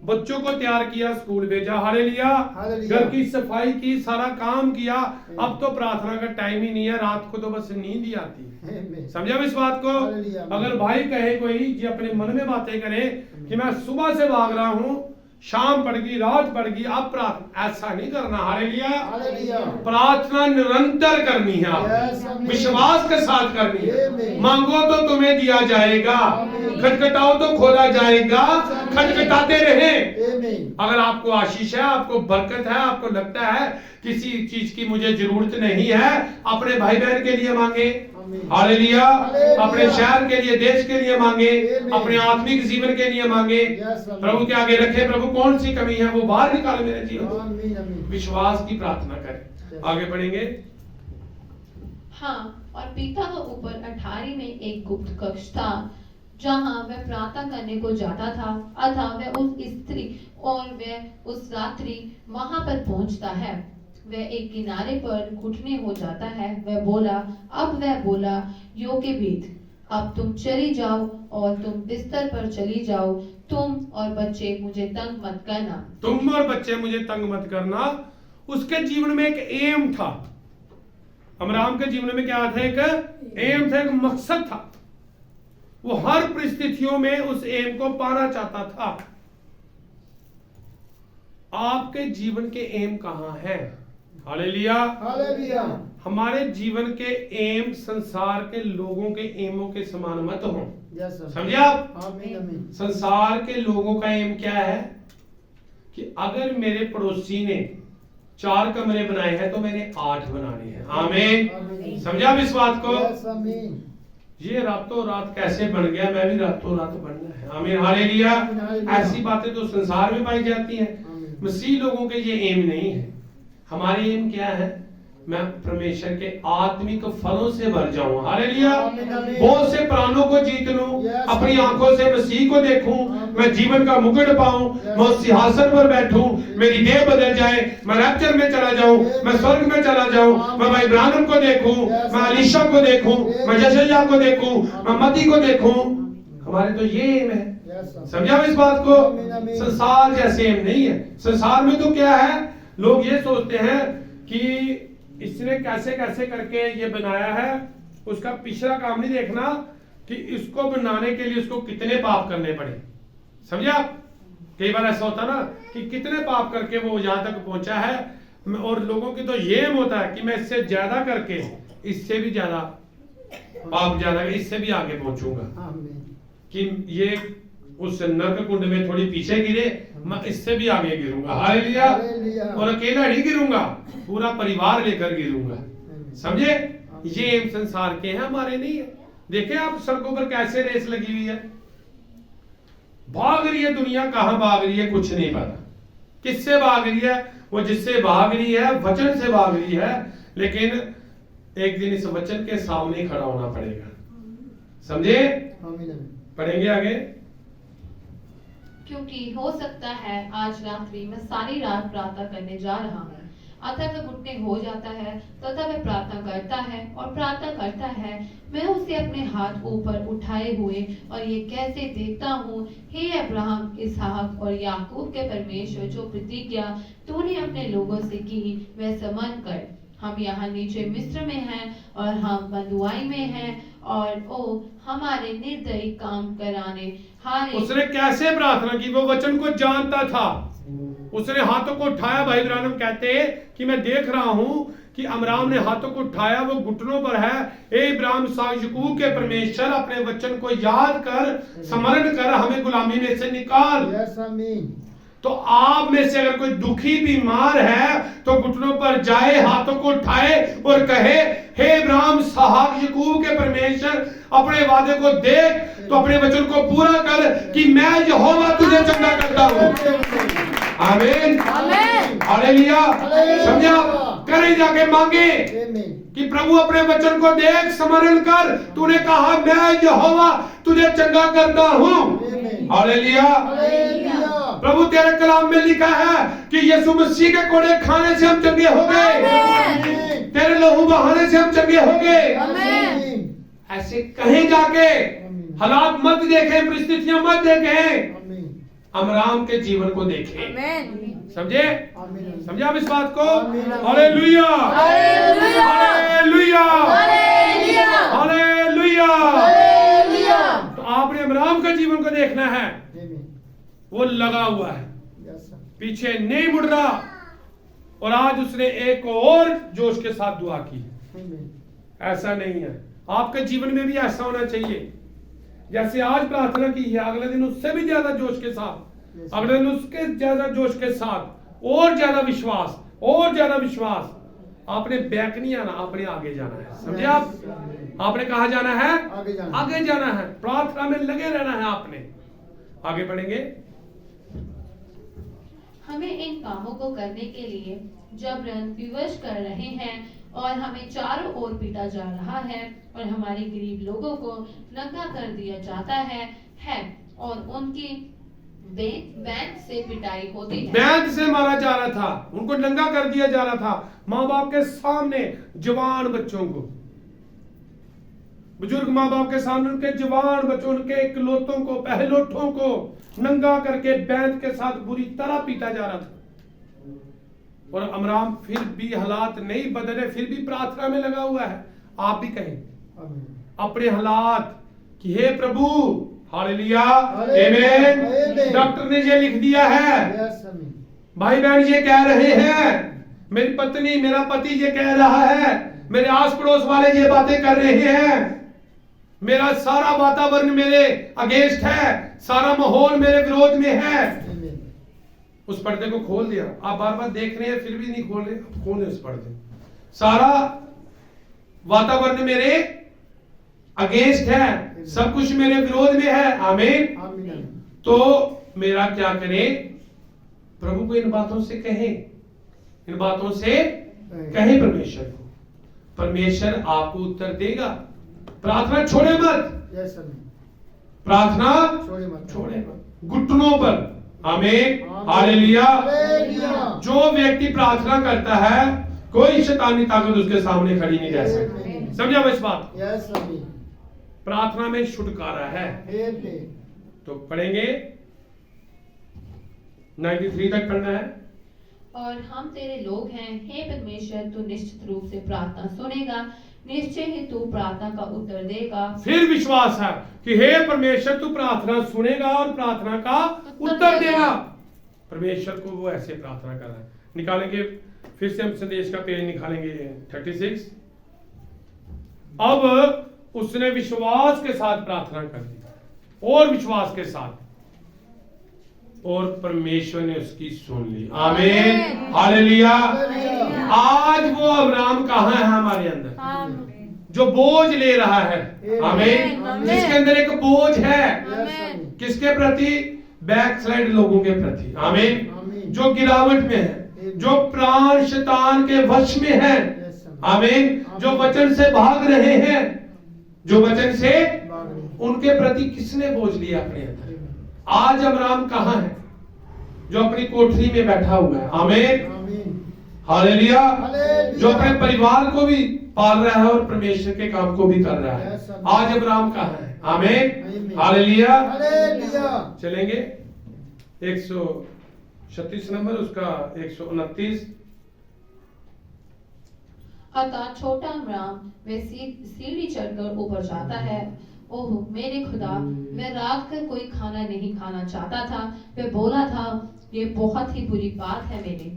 बच्चों को तैयार किया, स्कूल भेजा, हालेलुया, हालेलुया। घर की सफाई की, सारा काम किया, अब तो प्रार्थना का टाइम ही नहीं है, रात को तो बस नींद ही आती है। आमीन। समझा इस बात को? हालेलुया। अगर भाई कहे कोई जी अपने मन में बातें करे कि मैं सुबह से भाग रहा हूं, शाम पड़ गई, रात पड़ गई, अब प्रार्थना, ऐसा नहीं करना। हालेलुया। हालेलुया। प्रार्थना निरंतर करनी है, Yes, आपको आमीन। विश्वास के साथ करनी है। आमीन। मांगो तो तुम्हें दिया जाएगा, आमीन। खटखटाओ तो खोला जाएगा, खटखटाते रहे। आमीन। अगर आपको आशीष है, आपको बरकत है, आपको लगता है किसी चीज की मुझे जरूरत नहीं है, अपने भाई बहन के लिए मांगे, आमीन। Hallelujah, hallelujah. अपने शहर के लिए, देश के लिए मांगे, आमीन। अपने अपने आत्मिक जीवन के लिए मांगे, Yes, आमीन। प्रभु के आगे रखे, प्रभु कौन सी कमी है वो बाहर निकाल मेरे जीवन से। आमीन। आमीन। विश्वास की प्रार्थना करें। आगे बढ़ेंगे। हाँ, और पिता के ऊपर अठारी में एक गुप्त कक्ष था जहाँ वह प्रार्थना करने को जाता था। अतः वह उस स्त्री और वह उस रात्रि वहां पर पहुंचता है। वह एक किनारे पर घुटने हो जाता है। वह बोला योकेबेद, अब तुम चली जाओ और तुम बिस्तर पर चली जाओ, तुम और बच्चे मुझे तंग मत करना। तुम और बच्चे मुझे तंग मत करना। उसके जीवन में एक एम था। अमराम के जीवन में क्या था? एक एम था, एक मकसद था। वो हर परिस्थितियों में उस एम को पाना चाहता था। आपके जीवन के एम कहां है? हालेलुया। हालेलुया। हमारे जीवन के एम संसार के लोगों के एमों के समान मत हो। Yes, sir. समझे आप? आमीन। आमीन। संसार के लोगों का एम क्या है कि अगर मेरे पड़ोसी ने 4 कमरे बनाए हैं तो मैंने 8 बनाने हैं। आमीन। आमीन। समझा आप इस बात को? Yes, आमीन। ये रातों रात कैसे बन गया, मैं भी रातों रात बनना है। आमीन। हालेलुया। हालेलुया। ऐसी बातें तो संसार में पाई जाती हैं। आमीन। मसीह लोगों के ये एम नहीं है। हमारे एम क्या है? मैं परमेश्वर के आत्मिक फलों से भर जाऊं। हालेलुया। आमीन, आमीन। बहुत से प्राणों को जीत लूं, Yes, अपनी आमीन। आंखों से मसीह को देखूं, आमीन। मैं जीवन का मुकुट पाऊं, Yes, मैं उस सिंहासन पर बैठूं, मेरी देह बदल जाए, मैं रैप्चर में चला जाऊं, Yes, मैं स्वर्ग में चला जाऊं, आमीन। मैं भाई ब्रानम को देखूं, Yes, मैं अलीशा को देखूं, Yes, मैं जशल्या को देखूं, मैं आमीन। मती को देखूं। हमारे तो ये एम है। Yes, sir. समझा इस बात को? आमीन, आमीन। संसार जैसे एम नहीं है। संसार में तो क्या है, लोग ये सोचते हैं कि इसने कैसे कैसे करके ये बनाया है, उसका पिछला काम नहीं देखना कि इसको बनाने के लिए उसको कितने पाप करने पड़े। समझे आप? कई बार ऐसा होता ना कि कितने पाप करके वो यहां तक पहुंचा है, और लोगों की तो ये एम होता है कि मैं इससे ज्यादा करके, इससे भी ज्यादा पाप, ज्यादा इससे भी आगे पहुंचूंगा, आमीन। कि ये उस नरक कुंड में थोड़ी पीछे गिरे, मैं इससे भी आगे गिरूंगा। हालेलुया। हालेलुया। और अकेला नहीं गिरूंगा, पूरा परिवार लेकर गिरूंगा। समझे? ये एम संसार के हैं, हमारे नहीं है। देखे आप सड़कों पर कैसे रेस लगी हुई है, भाग रही है दुनिया। कहां भाग रही है कुछ नहीं पता। किससे भाग रही है? वो जिससे भाग रही है, वचन से भाग रही है। लेकिन एक दिन इस वचन के सामने खड़ा होना पड़ेगा। समझे? आमीन। आमीन। पढ़ेंगे आगे। क्योंकि हो सकता है आज रात्रि मैं सारी रात प्रार्थना करने जा रहा हूँ। अतः वह घुटने हो जाता है तथा वह प्रार्थना करता है और प्रार्थना करता है। मैं उसे अपने हाथ ऊपर उठाए हुए और ये कैसे देखता हूँ, हे अब्राहम, इसहाक और याकूब के परमेश्वर, जो प्रतिज्ञा तूने अपने लोगों से की वह समन कर। हम यहाँ नीचे मिस्र में हैं और हम बंधुआई में हैं, और ओ हमारे निर्दयी काम कराने हारे। उसने कैसे प्रार्थना की? वो वचन को जानता था। उसने हाथों को उठाया। भाई ब्रानम कहते हैं कि मैं देख रहा हूं कि अमराम ने हाथों को उठाया, वो घुटनों पर है। ए इब्राहिम, इसहाक, याकूब के परमेश्वर, अपने वचन को याद कर, स्मरण कर, हमें गुलामी में से निकाल। Yes, आमीन। तो आप में से अगर कोई दुखी बीमार है तो घुटनों पर जाए, हाथों को उठाए और कहे, हे इब्राहिम, इसहाक, याकूब के परमेश्वर, अपने वादे को देख, तो अपने वचन को पूरा कर कि मैं यहोवा तुझे चंगा आमीन आमीन। हालेलुया। समझा? करें जाके मांगे Amen. कि प्रभु अपने वचन को देख, स्मरण कर। तूने कहा मैं यहोवा तुझे चंगा करता हूँ। Amen. हालेलुया। Hallelujah. प्रभु तेरे कलाम में लिखा है कि यीशु मसीह के कोड़े खाने से हम चंगे हो गए, Amen. तेरे लहू बहाने से हम चंगे हो गए। Amen. ऐसे कहीं जाके आमीन। हालात मत देखें, परिस्थितियां मत देखें, Amen. अमराम के जीवन को देखें। आमीन। समझे? Amen. समझा आप इस बात को? आमीन। Hallelujah hallelujah. Hallelujah hallelujah. Hallelujah. Hallelujah. तो आपने अमराम का जीवन को देखना है। Amen. वो लगा हुआ है, Yes, sir. पीछे नहीं मुड़ रहा, और आज उसने एक और जोश के साथ दुआ की। Amen. ऐसा नहीं है, आपके जीवन में भी ऐसा होना चाहिए। जैसे आज प्रार्थना की है, अगले दिन उससे भी ज्यादा जोश के साथ, Yes, अगले दिन उसके ज्यादा जोश के साथ, और ज्यादा विश्वास, और ज्यादा विश्वास। आपने बैक नहीं आना, आपने आगे जाना है। समझे आप? आपने कहा जाना है? आगे जाना है। आगे जाना है। प्रार्थना में लगे रहना है आपने। आगे बढ़ेंगे। हमें इन कामों को करने के लिए जबरन विवश कर रहे हैं और हमें चारों ओर पीटा जा रहा है और हमारे गरीब लोगों को नंगा कर दिया जाता है और उनकी बैंड से पिटाई होती है। बैंड से मारा जा रहा था, उनको नंगा कर दिया जा रहा था, माँ बाप के सामने जवान बच्चों को, बुजुर्ग माँ बाप के सामने उनके जवान बच्चों, उनके इकलौतों को, पहलोठों को नंगा करके बैंड के साथ बुरी तरह पीटा जा रहा था। और अमराम फिर भी हालात नहीं बदले, फिर भी प्रार्थना में लगा हुआ है। आप भी कहें Amen. अपने हालात कि हे प्रभु, हालेलुया, हालेलुया, आमीन। आमीन। डॉक्टर ने ये लिख दिया है, Yes, amen. भाई बहन ये कह रहे हैं, मेरी पत्नी, मेरा पति ये कह रहा है, मेरे आस पड़ोस वाले ये बातें कर रहे हैं, मेरा सारा वातावरण मेरे अगेंस्ट है, सारा माहौल मेरे विरोध में है। Amen. उस पर्दे को खोल दिया। आप बार बार देख रहे हैं फिर भी नहीं खोल रहे, अब खोलें उस पर्दे। सारा वातावरण मेरे अगेंस्ट है, सब कुछ मेरे विरोध में है। आमीन। Amen. तो मेरा क्या करें? प्रभु को इन बातों से कहें, इन बातों से कहें परमेश्वर को। परमेश्वर आपको उत्तर देगा। प्रार्थना छोड़े मत, Yes, amen. प्रार्थना छोड़े मत। छोड़े मत, घुटनों पर। आमीन आमीन। हालेलुया। हालेलुया। जो व्यक्ति प्रार्थना करता है, कोई शैतानी ताकत उसके सामने खड़ी नहीं रह सकती। Amen. समझा इस बात? Yes, amen. प्रार्थना में छुटकारा है। Amen. तो पढ़ेंगे 93 तक पढ़ना है। और हम तेरे लोग हैं, हे परमेश्वर, तू निश्चित रूप से प्रार्थना सुनेगा, निश्चय ही तू प्रार्थना का उत्तर देगा। फिर विश्वास है कि हे परमेश्वर तू प्रार्थना सुनेगा और प्रार्थना का उत्तर देगा। परमेश्वर को वो ऐसे प्रार्थना कर रहा है। निकालेंगे फिर से, हम संदेश का पेज निकालेंगे 36। अब उसने विश्वास के साथ प्रार्थना कर दी, और विश्वास के साथ, और परमेश्वर ने उसकी सुन ली। आमीन हालेलुया। आज वो अब्राहम कहाँ है हमारे अंदर, आमीन। जो बोझ ले रहा है। आमीन। आमीन। जिसके अंदर एक बोझ है, Yes, amen. किसके प्रति? बैकस्लाइड लोगों के प्रति। आमीन। आमीन। जो गिरावट में है, जो प्राण शैतान के वश में है। Yes, amen. आमीन। जो वचन से भाग रहे हैं, जो वचन से, भाग रहे। उनके प्रति किसने बोझ लिया अपने अंदर? आज अब्राहम कहाँ है? जो अपनी कोठरी में बैठा हुआ है। आमीन Amen. हालेलुया। हालेलुया। जो अपने परिवार को भी पाल रहा है और परमेश्वर के काम को भी कर रहा है। Yes, amen. आज अब्राहम कहाँ है? आमीन Amen. हालेलुया। Hallelujah. चलेंगे 136 नंबर, उसका 129। अतः छोटा अब्राम वे सीढ़ी चढ़कर ऊपर जाता है। ओह मेरे खुदा, मैं रात कर कोई खाना नहीं खाना चाहता था। वह बोला था, ये बहुत ही बुरी बात है मेरे।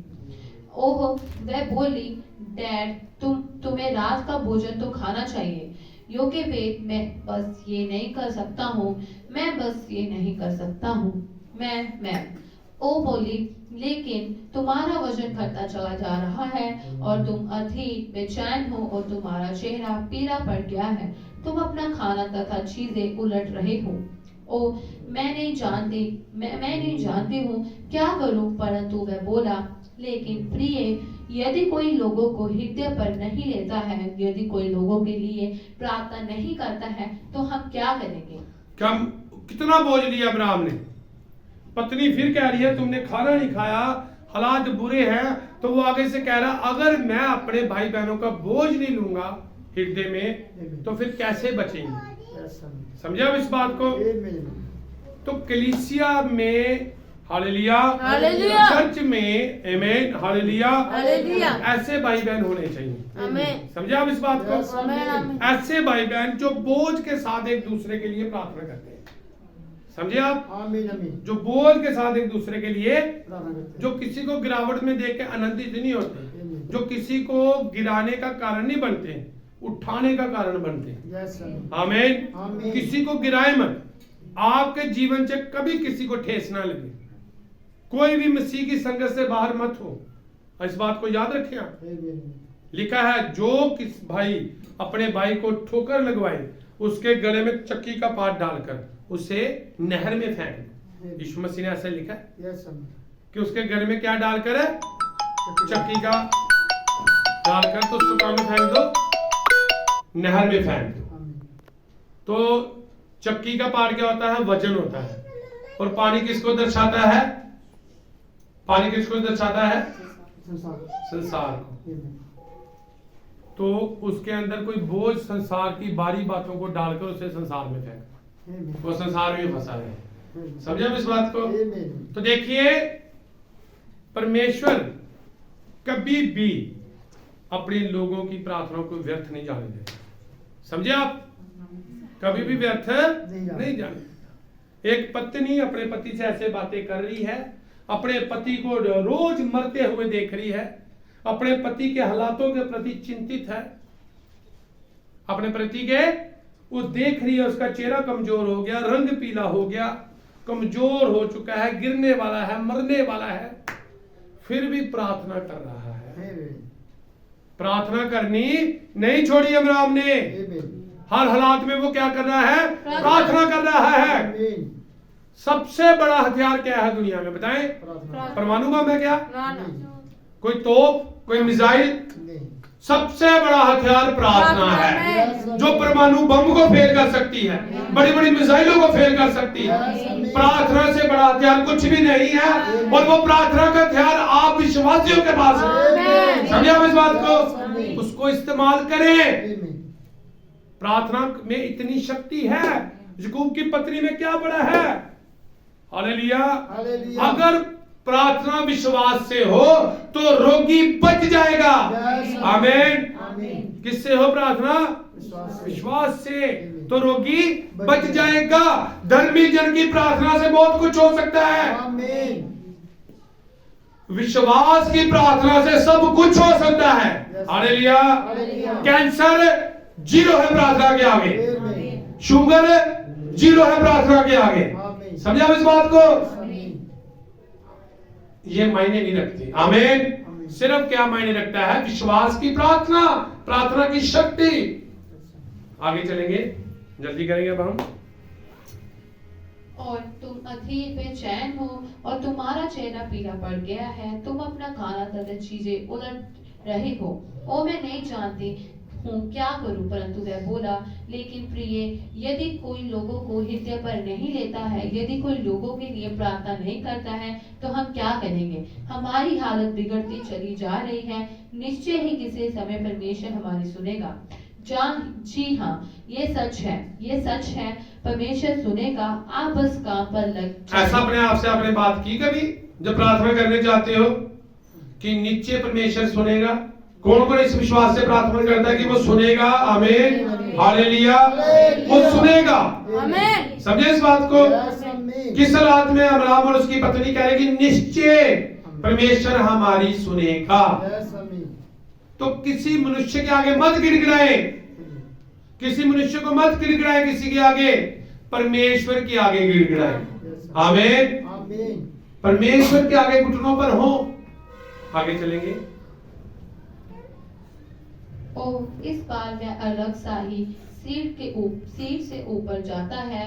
ओह वह बोली, डैड तुम्हें रात का भोजन तो खाना चाहिए। योग्य पेट मैं बस ये नहीं कर सकता हूँ, मैं बस ये नहीं कर सकता हूँ। मैं ओ बोली, लेकिन तुम्हारा वजन घटता चला जा रहा है और तुम अधिक बेचैन हो और तुम्हारा चेहरा पीला पड़ गया है। तुम अपना खाना तथा चीजें उलट रहे हो। ओ मैं नहीं जानती हूँ क्या करूँ, परंतु वह बोला, लेकिन प्रिय, यदि कोई लोगों को हृदय पर नहीं लेता है, यदि कोई लोगों के लिए प्रार्थना नहीं करता है, तो हम क्या करेंगे? क्या कितना बोझ लिया अब्राहम ने। पत्नी फिर कह रही है तुमने खाना नहीं खाया, हालात बुरे हैं, तो वो आगे से कह रहा अगर मैं अपने भाई बहनों का बोझ नहीं लूंगा हृदय में तो फिर कैसे बचेंगे। समझे आप इस बात को। तो कलीसिया में हालेलुया, हालेलुया, चर्च में आमीन, हालेलुया, हालेलुया, ऐसे भाई बहन होने चाहिए। आमीन, समझे आप इस बात को। आमीन, आमीन, ऐसे भाई बहन जो बोझ के साथ एक दूसरे के लिए प्रार्थना करते हैं। समझे आप, आमीन आमीन। जो बोझ के साथ एक दूसरे के लिए, प्रार्थना करते हैं। जो किसी को गिरावट में देख के आनंदित नहीं होते, जो किसी को गिराने का कारण नहीं बनते, उठाने का कारण बनते हैं। यस आमीन। आमीन। आमीन। किसी को गिराए मत, आपके जीवन से कभी किसी को ठेस ना लगे, कोई भी मसीह की संगत से बाहर मत हो। इस बात को याद रखें आप। आमीन। लिखा है जो किस भाई अपने भाई को ठोकर लगवाए उसके गले में चक्की का पात डालकर उसे नहर में फेंक दो। यीशु मसीह ने ऐसा लिखा है यस आमीन। कि उसके गले में क्या डालकर है, चक्की का डालकर, तो उसको कहाँ में फेंक दो, नहर में फेंक दो। आमीन। तो चक्की का पार क्या होता है, वजन होता है। और पानी किसको दर्शाता है, पानी किसको दर्शाता है, संसार को। आमीन। तो उसके अंदर कोई बोझ संसार की बारी बातों को डालकर उसे संसार में फेंक, आमीन। वो संसार में फंसा है। समझे आप इस बात को। आमीन। तो देखिए परमेश्वर कभी भी अपने लोगों की प्रार्थनाओं को व्यर्थ नहीं जाने देता। समझे आप, कभी भी व्यर्थ नहीं जाने देता। एक पत्नी अपने पति से ऐसे बातें कर रही है, अपने पति को रोज मरते हुए देख रही है, अपने पति के हालातों के प्रति चिंतित है, अपने पति के वो देख रही है, उसका चेहरा कमजोर हो गया, रंग पीला हो गया, कमजोर हो चुका है, गिरने वाला है, मरने वाला है, फिर भी प्रार्थना कर रहा है। आमीन। प्रार्थना करनी नहीं छोड़ी अब्राहम ने। आमीन। हर हालात में वो क्या कर रहा है, प्रार्थना कर रहा है। आमीन। सबसे बड़ा हथियार क्या है दुनिया में, बताएं। प्रार्थना। परमाणु बम है क्या, ना, ना, कोई तोप, कोई मिसाइल, नहीं। सबसे बड़ा हथियार प्रार्थना है, जो परमाणु बम को फेल कर सकती है, बड़ी बड़ी मिसाइलों को फेल कर सकती है। प्रार्थना से बड़ा हथियार कुछ भी नहीं है, और वो प्रार्थना का हथियार आप विश्वासियों के पास है। समझे आप इस बात को, उसको इस्तेमाल करें। आमीन। प्रार्थना में इतनी शक्ति है। याकूब की पत्री में क्या पड़ा है, हालेलुया। हालेलुया। अगर प्रार्थना विश्वास से हो तो रोगी बच जाएगा। आमीन। आमीन। किससे हो प्रार्थना, विश्वास से। विश्वास से, तो रोगी बच जाएगा। धर्मी जन की प्रार्थना से बहुत कुछ हो सकता है। आमीन। विश्वास की प्रार्थना से सब कुछ हो सकता है। हालेलुया। हालेलुया। कैंसर जीरो है प्रार्थना के आगे, आमीन। शुगर जीरो है प्रार्थना के आगे। आमीन। समझे आप इस बात को। आमीन। ये मायने नहीं रखती। आमीन। सिर्फ क्या मायने रखता है, विश्वास की प्रार्थना, प्रार्थना की शक्ति। आगे चलेंगे, जल्दी करेंगे अब हम। और तुम अधिक बेचैन हो और तुम्हारा चेहरा पीला पड़ गया है, तुम अपना खाना तथा चीजें उलट रहे हो। ओ मैं नहीं जानती हूँ क्या करूं, परंतु वह बोला, लेकिन प्रिय, यदि कोई लोगों को हृदय पर नहीं लेता है, यदि कोई लोगों के लिए प्रार्थना नहीं करता है, तो हम क्या करेंगे। हमारी हालत बिगड़ती चली जा रही है, निश्चय ही किसी समय परमेश्वर हमारी सुनेगा। जी हाँ, ये सच है, ये सच है, परमेश्वर सुनेगा। आप बस काम पर लग। ऐसा अपने आप से आपने बात की कभी, जब प्रार्थना करने जाते हो, कि नीचे परमेश्वर सुनेगा। कौन कौन इस विश्वास से प्रार्थना करता है कि वो सुनेगा। आमीन। हालेलुया। वो सुनेगा। आमीन। समझे इस बात को। आमीन। किस हालात में अब्राहम और उसकी पत्नी कह रहे कि निश्चय परमेश्वर हमारी सुनेगा। यस आमीन। तो किसी मनुष्य के आगे मत गिड़गिड़ाए, किसी मनुष्य को मत गिड़गिड़ाए, किसी के आगे, परमेश्वर के आगे गिड़गिड़ाए। आमीन। आमीन। परमेश्वर के आगे घुटनों पर हो। आगे चलेंगे। इस बार वह अलग सा ही सीट से ऊपर जाता है,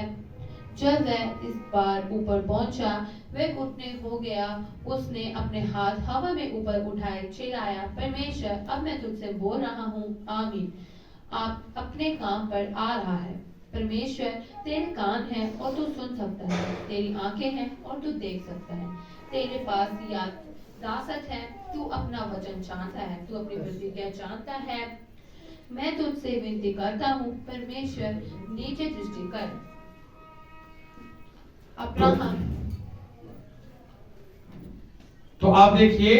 जब वह इस बार ऊपर पहुंचा, वह घुटने हो गया। उसने अपने हाथ हवा में ऊपर उठाए, चिल्लाया, परमेश्वर, अब मैं तुझसे बोल रहा हूँ, आमीन। आप अपने काम पर आ रहा है। परमेश्वर, तेरे कान हैं और तू सुन सकता है, तेरी आंखें हैं और तू देख सकता है, तेरे पास यादाश्त है, तू अपना वचन जानता है, तू अपनी प्रतिज्ञा जानता है। मैं तुझसे विनती करता हूँ, परमेश्वर, नीचे दृष्टि कर। अब्राहम। तो आप देखिए,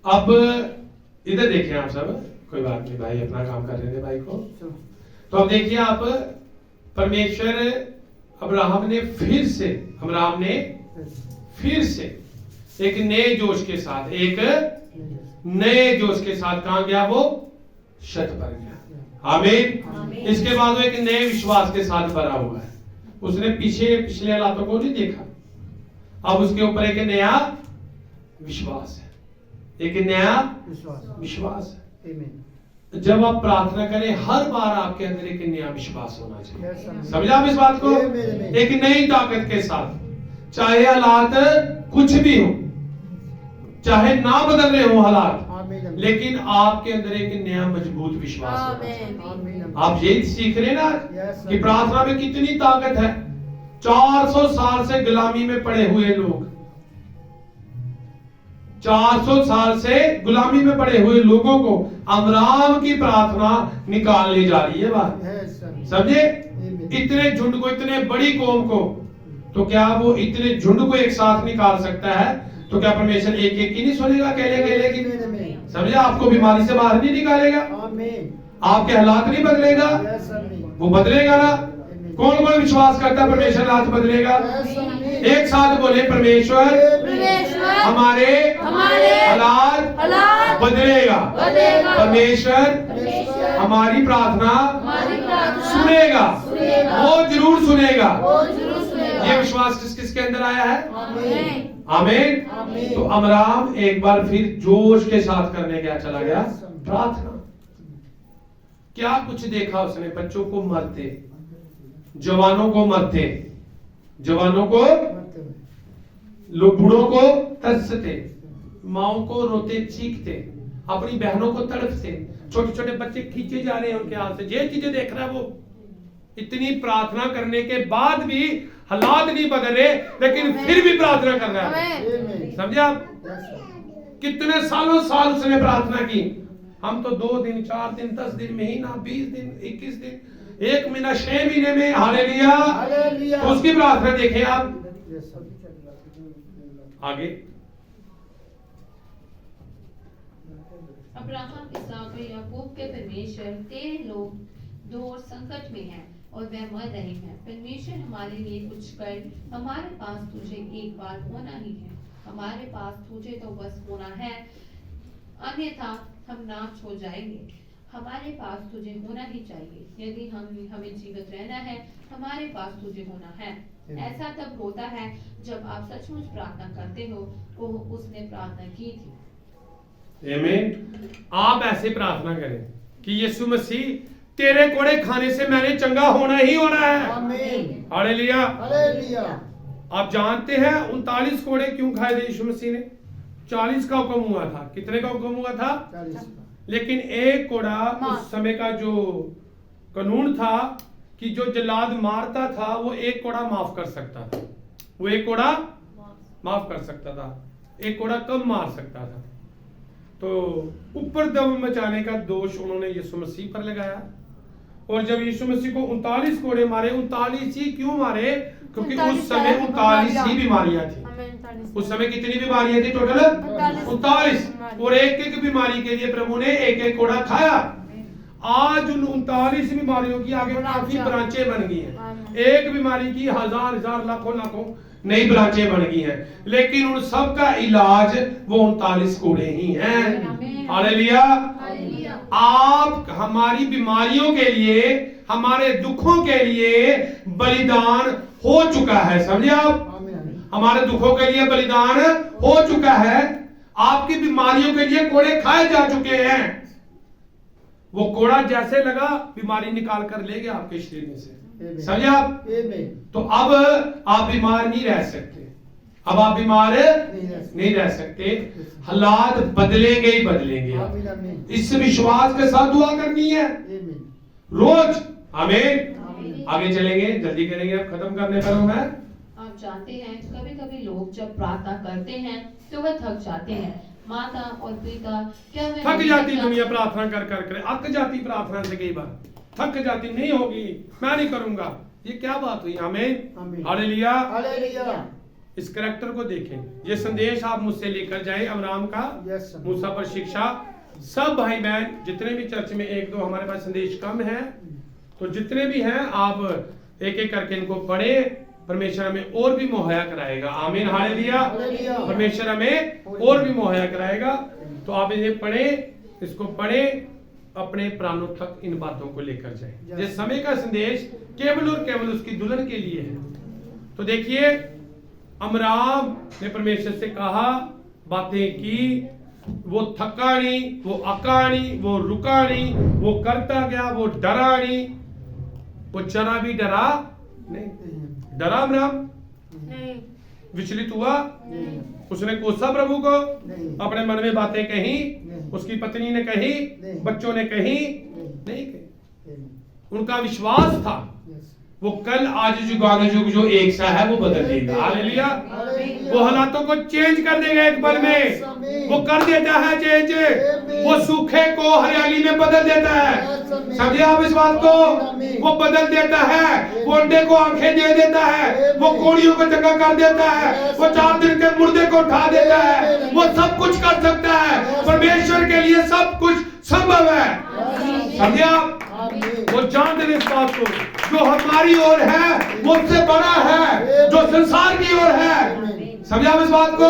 अब इधर देखिए आप सब, कोई बात नहीं भाई, अपना काम कर रहे थे भाई को। तो अब देखिए आप, परमेश्वर अब्राहम ने फिर से एक नए जोश के साथ, कहां गया? वो छत पर गया। आमीन। इसके बाद वो एक नए विश्वास के साथ भरा हुआ है। उसने पिछले हालातों को नहीं देखा, अब उसके ऊपर एक नया विश्वास है, एक नया विश्वास है। Amen. जब आप प्रार्थना करें, हर बार आपके अंदर एक नया विश्वास होना चाहिए। Yes, amen. समझा आप इस बात को? Amen. एक नई ताकत के साथ, चाहे हालात कुछ भी हो, चाहे ना बदल रहे हो हालात, Amen. लेकिन आपके अंदर एक नया मजबूत विश्वास होना चाहिए। Amen. आप ये सीख रहे ना Yes, कि प्रार्थना में कितनी ताकत है। 400 साल से गुलामी में पड़े हुए लोग, 400 साल से गुलामी में पड़े हुए लोगों को अब्राहम की प्रार्थना निकाल ली जा रही है बात। Yes, amen. समझे? Amen. इतने झुंड को, इतने बड़ी कौम को, तो क्या वो इतने झुंड को एक साथ निकाल सकता है? तो क्या परमेश्वर एक एक की नहीं सुनेगा, अकेले की? Amen. समझे? आपको बीमारी से बाहर नहीं निकालेगा, Amen. आपके हालात नहीं बदलेगा, Yes, amen. वो बदलेगा ना। कौन कौन विश्वास करता है परमेश्वर हालात बदलेगा? Yes, amen. एक साथ बोले, परमेश्वर हमारे हालात बदलेगा। परमेश्वर हमारी प्रार्थना सुनेगा, वो जरूर सुनेगा। ये विश्वास किस किस के अंदर आया है? आमीन। आमीन। तो अब्राहम एक बार फिर जोश के साथ करने क्या चला गया? प्रार्थना। क्या कुछ देखा उसने? बच्चों को मरते, जवानों को मरते, जवानों को, लोग बूढ़ों को तरसते, माओ को रोते चीखते, अपनी बहनों को तड़पते, छोटे छोटे बच्चे खींचे जा रहे हैं उनके हाथ से, ये चीजें देख रहा है वो। इतनी प्रार्थना करने के बाद भी हालात नहीं बदल रहे, लेकिन फिर भी प्रार्थना कर रहा है। Amen. समझे आप? Yes, sir. कितने सालों साल उसने प्रार्थना की। हम तो 2 दिन, 4 दिन, 10 दिन, महीना, 20 दिन, 21 दिन, 1 महीना, 6 महीने में, हालेलुया। Hallelujah. तो उसकी प्रार्थना देखें आप Yes, sir. आगे। अब्राहम, इसहाक और याकूब के परमेश्वर, तेरे लोग दौर संकट में हैं और वह मर रहे हैं। परमेश्वर, हमारे लिए कुछ कर। हमारे पास तुझे एक बार होना ही है, हमारे पास तुझे तो बस होना है, अन्यथा हम नाश हो जाएंगे। हमारे पास तुझे होना ही चाहिए। यदि हमें जीवित रहना है, हमारे पास तुझे होना है। ऐसा तब होता है जब आप सचमुच प्रार्थना करते हो। वो उसने प्रार्थना की थी। आमीन। आप ऐसे प्रार्थना करें कि यीशु मसीह, तेरे कोड़े खाने से मैंने चंगा होना ही होना है। Amen. हालेलुया। Hallelujah. आप जानते हैं 39 कोड़े क्यों खाए थे यीशु मसीह ने? 40 का हुक्म हुआ था। कितने का हुक्म हुआ था? 40. लेकिन एक कोड़ा, उस समय का जो कानून था कि जो जल्लाद मारता था वो एक कोड़ा माफ कर सकता था, वो एक कोड़ा माफ कर सकता था, एक कोड़ा कम मार सकता था। तो ऊपर दम मचाने का दोष उन्होंने यीशु मसीह पर लगाया। और जब यीशु मसीह को 39 कोड़े मारे, 39 ही क्यों मारे? क्योंकि उस समय 39 ही बीमारियां थी। उस समय कितनी बीमारियां थी टोटल? 39। और एक एक बीमारी के लिए प्रभु ने एक एक कोड़ा खाया। आज उन 39 बीमारियों की आगे काफी ब्रांचें बन गई हैं। एक बीमारी की हजार हजार लाखों लाखों नई ब्रांचें बन गई हैं, लेकिन उन सब का इलाज वो 39 कोड़े ही हैं। हालेलुया। आप हमारी बीमारियों के लिए, हमारे दुखों के लिए बलिदान हो चुका है। समझे आप? Amen. हमारे दुखों के लिए बलिदान हो चुका है। आपकी बीमारियों के लिए कोड़े खाए जा चुके हैं। वो कोड़ा जैसे लगा, बीमारी निकाल कर ले गया आपके शरीर में से। समझे आप? Amen. तो अब आप बीमार नहीं रह सकते, अब आप बीमार नहीं रह सकते, हालात बदलेंगे ही बदलेंगे। Amen. Amen. इस विश्वास के साथ दुआ करनी है Amen. रोज। आमीन। आगे चलेंगे, जल्दी करेंगे, अब खत्म करने पर हूं मैं। आप जानते हैं कभी कभी लोग जब प्रार्थना करते हैं तो वह थक जाते हैं। माता और पिता क्या वे थक जाती हमेशा- दुनिया प्रार्थना कर कर अक जाती प्रार्थना से, कई बार थक जाती, नहीं होगी, मैं नहीं करूंगा, ये क्या बात हुई? आमीन। आमीन। हालेलुया। Hallelujah. इस करैक्टर को देखें, ये संदेश आप मुझसे लेकर जाएं, अमराम का, Yes, sir. मूसा पर शिक्षा। सब भाई बहन जितने भी चर्च में, एक दो हमारे पास संदेश कम है, तो जितने भी हैं आप एक एक करके इनको पढ़े, परमेश्वर हमें और भी मुहैया कराएगा। आमीन। हालेलुया। हालेलुया। परमेश्वर हमें और भी मुहैया कराएगा। तो आप इन्हें पढ़े, इसको पढ़े, अपने प्राणों तक इन बातों को लेकर जाए। ये समय का संदेश केवल और केवल उसकी दुल्हन के लिए है। तो देखिए, अमराम ने परमेश्वर से कहा, बातें की, वो थका नहीं, वो अका नहीं, वो रुका नहीं, वो करता गया, वो डरा नहीं, वो जरा भी डरा नहीं। डरा अमराम? नहीं। विचलित हुआ? नहीं। उसने कोसा प्रभु को? नहीं। अपने मन में बातें कही? नहीं। उसकी पत्नी ने कही? नहीं। बच्चों ने कही? नहीं। नहीं कही। Amen. उनका विश्वास था, Yes. वो कल आज युगानुयुग जो एक सा है वो बदल देगा। हालेलुया। Hallelujah. वो हालातों को चेंज कर देगा एक पल में, Yes, amen. वो कर देता है चेंज। Amen. वो सूखे को हरियाली में बदल देता है। Yes, amen. समझे आप इस बात को? Amen. वो बदल देता है, वो अंडे को आंखें दे देता है, Amen. वो कोड़ियों को जगह कर देता है, Yes, वो 4 दिन के मुर्दे को उठा देता है, Amen. वो सब कुछ कर सकता है। Yes. परमेश्वर के लिए सब कुछ संभव है। समझे आप? Amen. वो जानते हैं इस बात को, जो हमारी ओर है वो उससे बड़ा है जो संसार की ओर है। समझे आप इस बात को?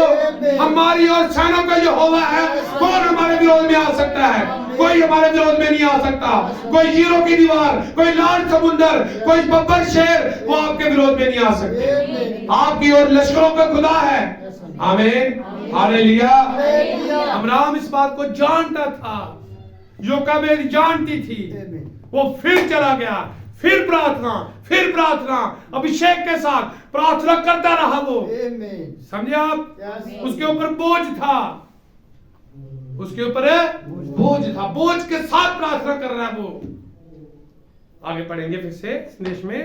हमारी ओर सेनाओं का यहोवा है, कौन हमारे विरोध में आ सकता है? कोई हमारे विरोध में नहीं आ सकता। कोई जीरो की दीवार, कोई लाल समुंदर, कोई बब्बर शेर, वो आपके विरोध में नहीं आ सकते। Amen. आपकी ओर लश्करों का खुदा है। आमीन। हालेलुया। हालेलुया। अमराम इस बात को जानता था, योकाबेद जानती थी। Amen. वो फिर चला गया, फिर प्रार्थना, अभिषेक के साथ प्रार्थना करता रहा वो। Amen. समझे आप? Yes. उसके ऊपर बोझ था, उसके ऊपर बोझ था, बोझ के साथ प्रार्थना कर रहा है वो। आगे पढ़ेंगे फिर से संदेश में।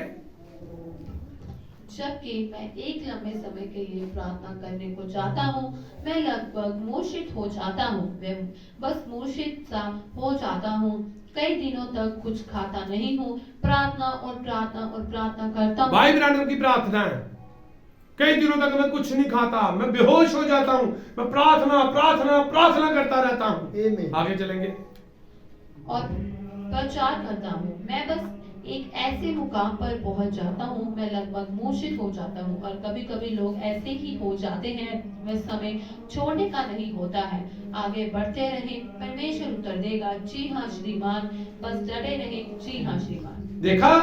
जबकि मैं एक लंबे समय के लिए प्रार्थना करने को जाता हूँ, मैं लगभग मूर्छित हो जाता हूँ। मैं बस मूर्छित सा हो जाता हूँ। कई दिनों तक कुछ खाता नहीं हूँ। प्रार्थना करता हूँ। भाई ब्रांडम की प्रार्थना है, कई दिनों तक मैं कुछ नहीं खाता, मैं बेहोश हो जाता हूँ, मैं प्रार्थना करता रहता हूँ। Amen. आगे चलेंगे। और प्रचार करता हूँ। मैं बस एक ऐसे मुकाम पर पहुंच जाता हूँ, मैं लगभग मूर्छित हो जाता हूँ। और कभी कभी लोग ऐसे ही हो जाते हैं। वह समय छोड़ने का नहीं होता है। आगे बढ़ते रहे, परमेश्वर उत्तर देगा। जी हाँ श्रीमान, बस डटे रहे। जी हाँ श्रीमान। देखा,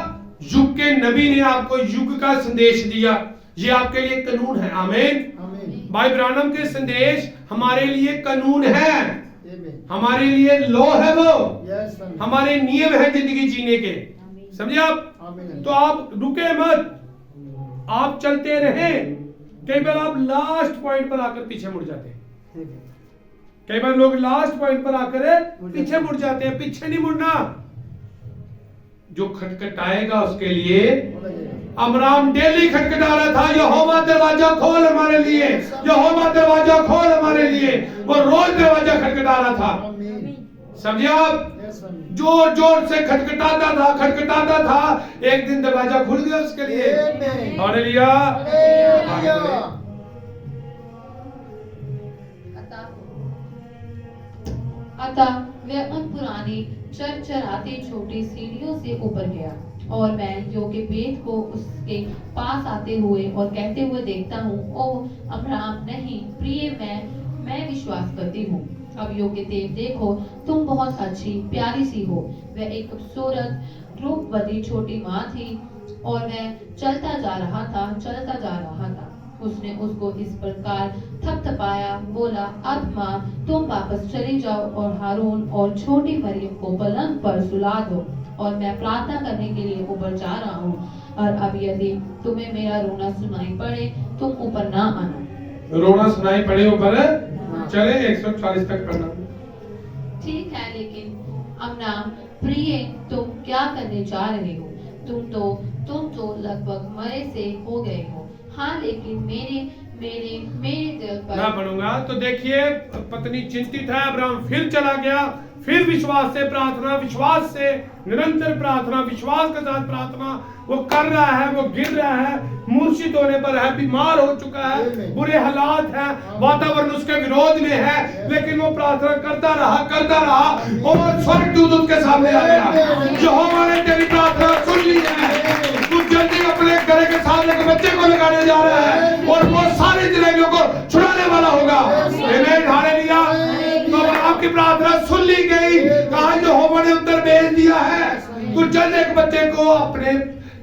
युग के नबी ने आपको युग का संदेश दिया, ये आपके लिए कानून है। आमीन। Amen. भाई ब्रानम के संदेश हमारे लिए कानून है, Amen. हमारे लिए लॉ है, वो Yes, amen. हमारे नियम है जिंदगी जीने के। समझे आप? Amen. तो आप रुके मत, आप चलते रहे। कई बार आप लास्ट पॉइंट पर आकर पीछे मुड़ जाते हैं। Amen. कई बार लोग लास्ट पॉइंट पर आकर पीछे मुड़ जाते हैं। पीछे नहीं मुड़ना, जो खटखटाएगा उसके लिए। अमराम डेली खटखटा रहा था, यहोवा दरवाजा खोल हमारे लिए, यहोवा दरवाजा खोल हमारे लिए। वो रोज दरवाजा खटखटा रहा था। Amen. समझे आप? Yes, amen. जोर जोर से खटखटाता था। एक दिन दरवाजा खुल गया उसके लिए। Amen. हालेलुया। Hallelujah. अतः वह उन पुरानी चरचराती छोटी सीढ़ियों से ऊपर गया, और मैं योकेबेद को उसके पास आते हुए और कहते हुए देखता हूँ, ओह अब्राहम, नहीं प्रिय, मैं विश्वास करती हूँ। अब योकेबेद, देखो तुम बहुत अच्छी प्यारी सी हो। वह एक खूबसूरत रूपवती छोटी माँ थी, और वह चलता जा रहा था। उसने उसको इस प्रकार थपथपाया, बोला, अब माँ तुम वापस चली जाओ और हारून और छोटी मरियम को पलंग पर सुला दो। और मैं प्रार्थना करने के लिए ऊपर जा रहा हूँ। और अब यदि तुम्हें मेरा रोना सुनाई पड़े तुम ऊपर ना आना। रोना सुनाई पड़े ऊपर चले 140 तक पढ़ना। ठीक है, लेकिन अमनाम प्रिय, तुम क्या करने जा रहे हो? तुम तो लगभग मरे से हो गए हो। हाँ, लेकिन मेरे दिल पर मैं पढ़ूंगा। तो देखिए पत्नी चिंतित है, अब्राहम फिर चला गया, फिर विश्वास से प्रार्थना, विश्वास से निरंतर प्रार्थना, विश्वास के साथ प्रार्थना वो कर रहा है। वो गिर रहा है, मूर्छित होने पर है, बीमार हो चुका है, बुरे हालात हैं, वातावरण उसके विरोध में है, लेकिन वो प्रार्थना करता रहा और स्वर्गदूत उसके सामने आ गया। यहोवा ने तेरी प्रार्थना सुन ली है, तू जल्दी अपने घर के सामने के बच्चे को लगाने जा रहा है और वो सारे इस्राएलियों को छुड़ाने वाला होगा। आमीन, हालेलुया। तो आपकी प्रार्थना सुन ली गई, कहा यहोवा ने उत्तर भेज दिया है, तू जल्द एक बच्चे को अपने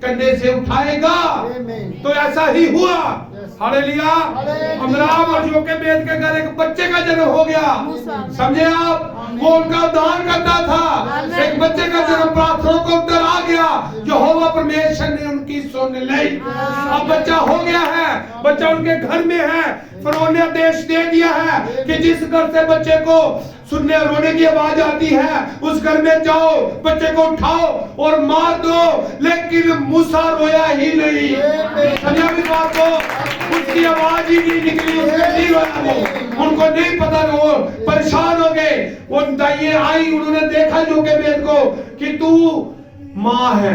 कंधे से उठाएगा। तो ऐसा ही हुआ। हालेलुया। अब्राहम और योकेबेद के घर एक बच्चे का जन्म हो गया। समझे आप? वो उनका उद्धार करता था। एक बच्चे का जन्म, प्रार्थना को उत्तर आ गया। यहोवा परमेश्वर ने उनकी सुन ली। अब बच्चा हो गया है, बच्चा उनके घर में है। फरोह ने आदेश दे दिया है कि जिस घर से बच्चे को सुनने रोने की आवाज आती है उस घर में जाओ, बच्चे को उठाओ और मार दो। लेकिन मूसा रोया ही नहीं। समझा इस बात को? उसकी आवाज ही नहीं निकली, उसने नहीं रोया। वो उनको नहीं पता, वो परेशान हो गए। वो दाइये आई, उन्होंने देखा योकेबेद को कि तू माँ है।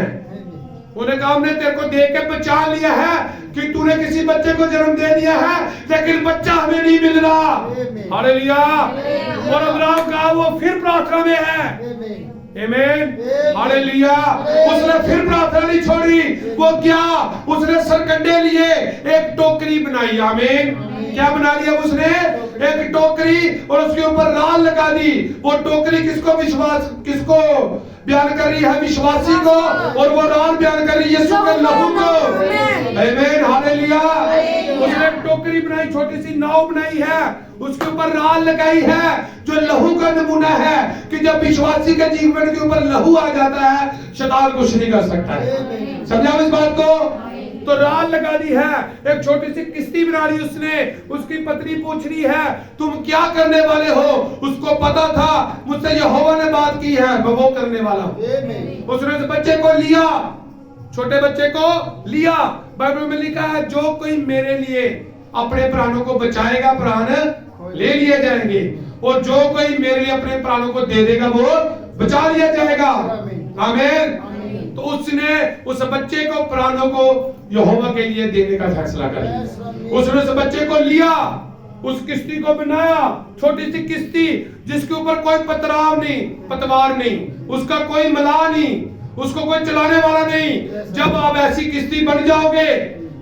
उन्हें कहा हमने तेरे को देख के पहचान लिया है कि तूने किसी बच्चे को जन्म दे दिया है, लेकिन बच्चा हमें नहीं मिल रहा। हालेलुया। और अब्राहम का वो फिर प्रार्थना में है। आमीन, हालेलुया। उसने फिर प्रार्थना नहीं छोड़ी। वो क्या? उसने सरकंडे लिए, एक टोकरी बनाई। आमीन। क्या बना लिया उसने? एक टोकरी, और उसके ऊपर राल लगा दी। वो टोकरी किसको बयान कर रही है? विश्वासी को। और वो राल बयान कर रही है यीशु के लहू को। आमीन, हालेलुया। उसने एक टोकरी बनाई, छोटी सी नाव बनाई है, उसके ऊपर राल लगाई है जो लहू का नमूना है कि जब विश्वासी के जीवन के ऊपर लहू आ जाता है शैतान कुछ नहीं कर सकता है। समझा इस बात को? तो राल लगा दी है, एक छोटी सी किश्ती बना ली उसने। उसकी पत्नी पूछ रही है तुम क्या करने वाले हो? उसको पता था मुझसे यहोवा ने बात की है, मैं वो करने वाला हूँ। उसने उस बच्चे को लिया, छोटे बच्चे को लिया। बाइबल में लिखा है जो कोई मेरे लिए अपने प्राणों को बचाएगा प्राण ले लिए जाएंगे, और जो कोई मेरे लिए अपने प्राणों को दे देगा वो बचा लिया जाएगा। आमीन। तो उसने उस बच्चे को, प्राणों को यहोवा के लिए देने का फैसला कर लिया। उसने उस बच्चे को लिया, उस किश्ती को बनाया, छोटी सी किश्ती जिसके ऊपर कोई पतवार नहीं, उसका कोई मलाह नहीं, उसको कोई चलाने वाला नहीं। जब आप ऐसी किश्ती बन जाओगे,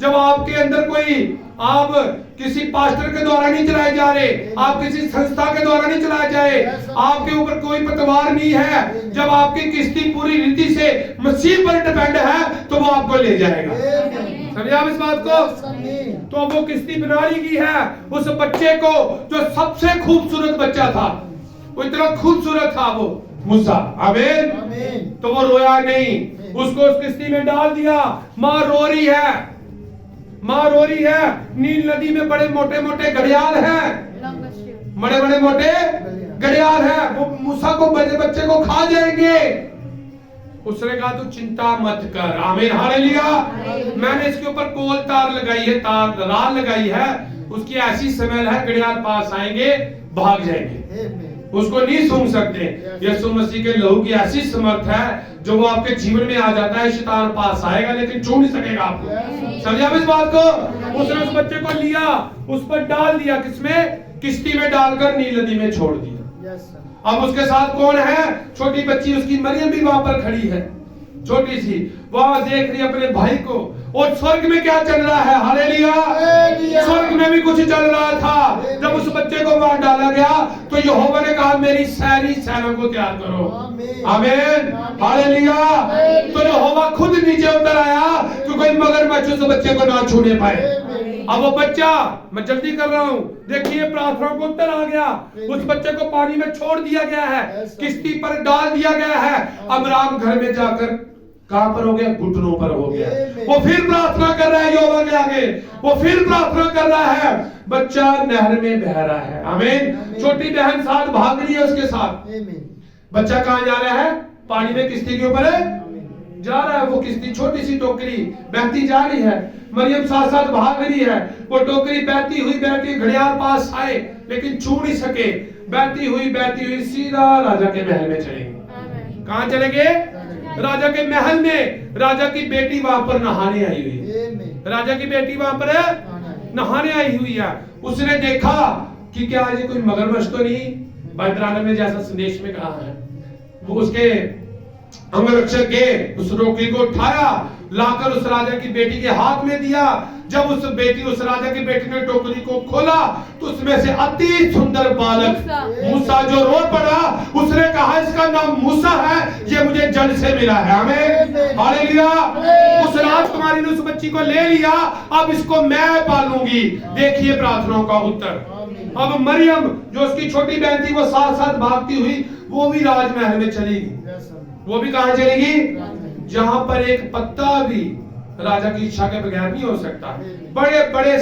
जब आपके अंदर कोई, आप किसी पास्टर के द्वारा नहीं चलाए जा रहे, आप किसी संस्था के द्वारा नहीं चलाए जाए, आपके ऊपर कोई पतवार नहीं है, जब आपकी किश्ती पूरी रीति से मसीह पर डिपेंड है तो वो आपको ले जाएगा। समझे आप इस बात को? तो वो किश्ती बना ली गई है उस बच्चे को, जो सबसे खूबसूरत बच्चा था, वो इतना खूबसूरत था वो मूसा। आमीन। तो वो रोया नहीं, उसको उस किश्ती में डाल दिया। माँ रो रही है, नील नदी में बड़े मोटे मोटे घड़ियाल हैं, बड़े बड़े मोटे घड़ियाल हैं, वो मूसा को, बच्चे को खा जाएंगे। उसने कहा तू चिंता मत कर। आमीन, हालेलुया। मैंने इसके ऊपर कोल तार लगाई है, राल लगाई है, उसकी ऐसी स्मेल है घड़ियाल पास आएंगे भाग जाएंगे, उसको नहीं सूंघ सकते। यीशु मसीह के लहू की ऐसी समर्थ है जो वो आपके जीवन में आ जाता है, शैतान पास आएगा लेकिन छू नहीं सकेगा आपको। समझे आप इस बात को? उसने उस बच्चे को लिया, उस पर डाल दिया, किसमें? किश्ती में डालकर नील नदी में छोड़ दिया। अब उसके साथ कौन है? छोटी बच्ची, उसकी मरियम भी वहां पर खड़ी है, छोटी सी, वहां देख रही अपने भाई को। और स्वर्ग में क्या चल रहा है? हालेलुया। स्वर्ग में भी कुछ चल रहा था। जब उस बच्चे को वहां डाला गया तो यहोवा ने कहा मेरी सारी सेना को तैयार करो। आमीन, हालेलुया। तो यहोवा खुद नीचे उतर आया कि कोई मगरमच्छ उस बच्चे को ना छूने पाए। अब वो बच्चा, मैं जल्दी कर रहा हूँ, देखिए प्रार्थना को उत्तर आ गया। उस बच्चे को पानी में छोड़ दिया गया है, किश्ती पर डाल दिया गया है। अब्राहम घर में जाकर कहां पर हो गया? घुटनों पर हो गया। वो फिर प्रार्थना कर रहा है यहोवा के आगे, वो फिर प्रार्थना कर रहा है। बच्चा नहर में बह रहा है। आमीन। छोटी बहन साथ भाग रही है उसके साथ। बच्चा कहां जा रहा है? पानी में किश्ती के ऊपर जा रहा है। वो किश्ती छोटी सी टोकरी बहती जा रही है। मरियम साथ साथ भाग रही है। वो टोकरी बहती हुई घड़ियाल पास आए लेकिन छू नहीं सके। बहती हुई सीधा राजा के महल में चलेंगे। कहां चले गए? राजा के महल में। राजा की बेटी वहां पर नहाने आई हुई है। राजा की बेटी वहां पर नहाने आई हुई है। उसने देखा कि क्या ये कोई मगरमच्छ तो नहीं? बाइबल में जैसा संदेश में कहा है, वो उसके अंगरक्षक गए, उस रोगी को उठाया, लाकर उस राजा की बेटी के हाथ में दिया। जब उस राजा की बेटी ने टोकरी को खोला तो उसमें से अति सुंदर बालक मूसा जो रो पड़ा। उसने कहा इसका नाम मूसा है, ये मुझे जड़ से मिला है। आमीन, हालेलुया। उस राजकुमारी ने उस बच्ची को ले लिया, अब इसको मैं पालूंगी। देखिए प्रार्थनाओं का उत्तर। अब मरियम जो उसकी छोटी बहन थी वो साथ साथ भागती हुई वो भी राजमहल में चली गई। वो भी कहां चलेगी? जहां पर एक पत्ता भी राजा की इच्छा के बगैर नहीं हो सकता। बड़े बड़े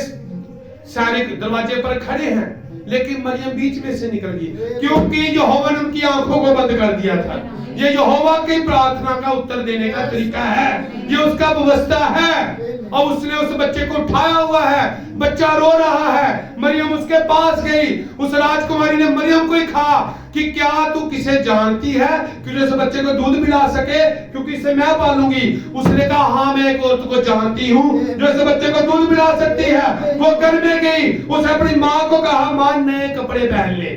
सैनिक दरवाजे पर खड़े हैं लेकिन मरियम बीच में से निकल गई क्योंकि यहोवा ने उनकी आंखों को बंद कर दिया था। ये यहोवा की प्रार्थना का उत्तर देने का तरीका है, ये उसका व्यवस्था है। और उसने उस बच्चे को उठाया हुआ है, बच्चा रो रहा है। मरियम उसके पास गई। उस राजकुमारी ने मरियम को ही कहा कि क्या तू किसे जानती है कि जो इस बच्चे को दूध पिला सके, क्योंकि इसे मैं पालूंगी। उसने कहा हाँ मैं एक औरत को जानती हूँ जो इस बच्चे को दूध पिला सकती है। वो घर में गई, उसने अपनी माँ को कहा माँ नए कपड़े पहन ले।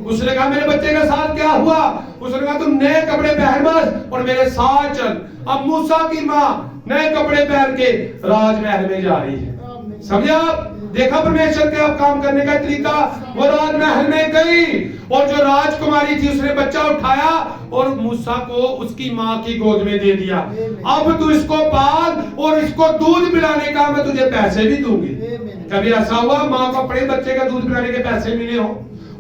उसने कहा मेरे बच्चे के साथ क्या हुआ? उसने कहा तुम नए कपड़े पहन बस और मेरे साथ चल। अब मूसा की माँ नए कपड़े पहन के राजमहल में जा रही है। समझे आप? देखा परमेश्वर के अब काम करने का तरीका। वो राजमहल में गई और जो राजकुमारी थी उसने बच्चा उठाया और मूसा को उसकी माँ की गोद में दे दिया। अब तू इसको पाल और इसको दूध पिलाने का मैं तुझे पैसे भी दूंगी। कभी ऐसा हुआ माँ को अपने बच्चे का दूध पिलाने के पैसे मिले हो?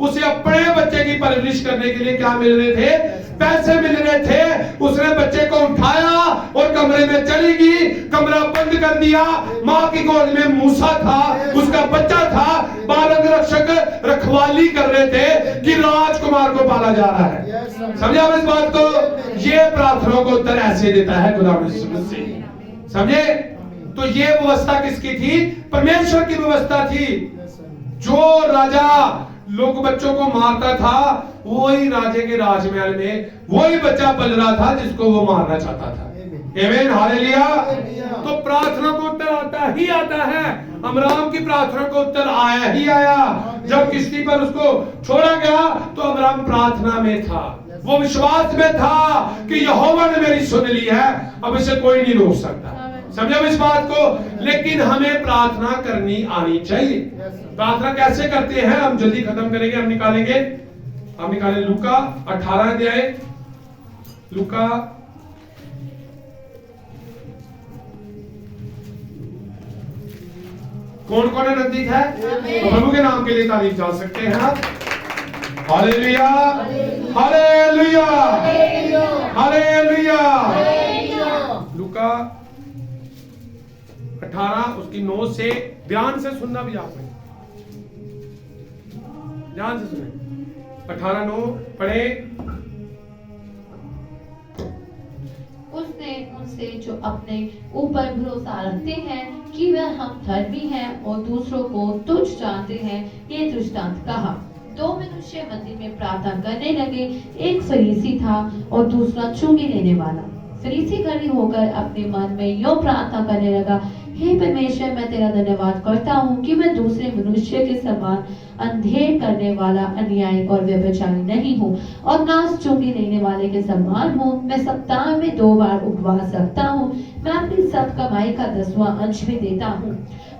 उसे अपने बच्चे की परवरिश करने के लिए क्या मिल रहे थे? पैसे मिल रहे थे। उसने बच्चे को उठाया और कमरे में चली गई, कमरा बंद कर दिया। माँ की गोद में मूसा था, उसका बच्चा था। बालक रक्षक रखवाली कर रहे थे कि राजकुमार को पाला जा रहा है। समझे आप इस बात को? ये प्रार्थनाओं को उत्तर ऐसे देता है खुदा यीशु मसीह। समझे? तो ये व्यवस्था किसकी थी? परमेश्वर की व्यवस्था थी। जो राजा लोग बच्चों को मारता था वही राजे के राजमहल में वही बच्चा पल रहा था जिसको वो मारना चाहता था। आमीन, हालेलुया। तो प्रार्थना को उत्तर आता है। अब्राहम की प्रार्थना को उत्तर आया ही आया। जब किश्ती पर उसको छोड़ा गया तो अब्राहम प्रार्थना में था, वो विश्वास में था कि यहोवा ने मेरी सुन ली है, अब इसे कोई नहीं रोक सकता। समझो इस बात को? लेकिन हमें प्रार्थना करनी आनी चाहिए। प्रार्थना कैसे करते हैं हम जल्दी खत्म करेंगे। हम निकालें लूका 18 अध्याय। लूका कौन कौन है नजदीक है? तो प्रभु के नाम के लिए तारीफ जा सकते हैं आप। Hallelujah, hallelujah, hallelujah. लूका 18 उसकी 9 से ध्यान से सुनना भी आपने, ध्यान से सुने। 18:9 पढ़े। उसने उनसे जो अपने ऊपर भरोसा रखते हैं कि वह हम धर्मी हैं और दूसरों को तुच्छ जानते हैं, ये दृष्टांत कहा। 2 मनुष्य मंदिर में प्रार्थना करने लगे, एक फरीसी था और दूसरा चुंगी लेने वाला। फरीसी खड़ी होकर अपने मन में यूं प्रार्थना करने लगा, हे परमेश्वर, मैं तेरा धन्यवाद करता हूँ कि मैं दूसरे मनुष्य के समान अंधेर करने वाला, अन्यायी और व्यभिचारी नहीं हूँ और ना चुंगी लेने वाले के समान हूँ। मैं सप्ताह में 2 बार उपवास रखता हूँ, मैं अपनी सब कमाई का 10वां अंश भी देता हूँ।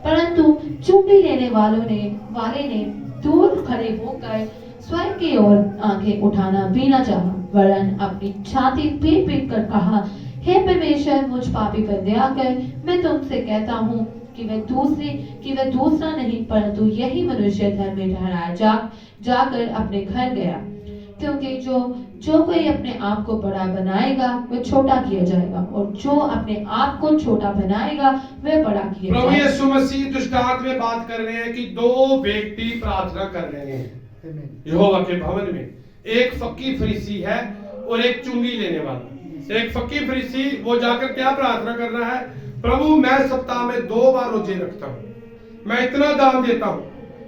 परंतु चुंगी लेने वाले ने दूर खड़े होकर स्वर्ग की ओर आंखें उठाना भी न चाहा, वरन अपनी छाती पीट पीट कर कहा, हे परमेश्वर, मुझ पापी पर दया कर। मैं तुमसे कहता हूँ कि वह दूसरा नहीं परंतु यही मनुष्य धर्मी ठहराया जाकर अपने घर गया। क्योंकि जो कोई अपने आप को बड़ा बनाएगा वह छोटा किया जाएगा, और जो अपने आप को छोटा बनाएगा वह बड़ा किया प्रभु जाएगा। यीशु मसीह दृष्टांत में बात कर रहे हैं कि दो व्यक्ति प्रार्थना कर रहे हैं यहोवा के भवन में। एक फकीर फरीसी है और एक चुंगी लेने वाला। एक फकीर फरीसी वो जाकर क्या प्रार्थना कर रहा है, प्रभु मैं सप्ताह में 2 बार रोजे रखता हूँ, मैं इतना दान देता हूँ,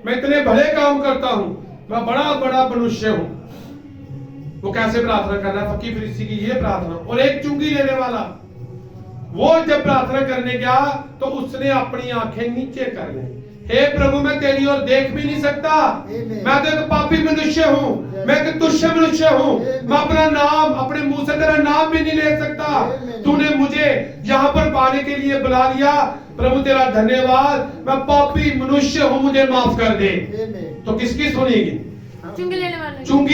मैं इतने भले काम करता हूँ, मैं बड़ा बड़ा मनुष्य हूँ। वो कैसे प्रार्थना कर रहा है, फकीर फरीसी की ये प्रार्थना। और एक चुंगी लेने वाला, वो जब प्रार्थना करने गया तो उसने अपनी आंखें नीचे कर ली। हे प्रभु मैं तेरी ओर देख भी नहीं सकता, मैं तो एक पापी मनुष्य हूँ, मैं एक तुच्छ मनुष्य हूँ, मैं अपना नाम अपने मुंह से तेरा नाम भी नहीं ले सकता। तूने मुझे यहाँ पर पाने के लिए बुला लिया, प्रभु तेरा धन्यवाद, मैं पापी मनुष्य हूँ, मुझे माफ कर दे। तो किसकी सुनेगी? चुंगी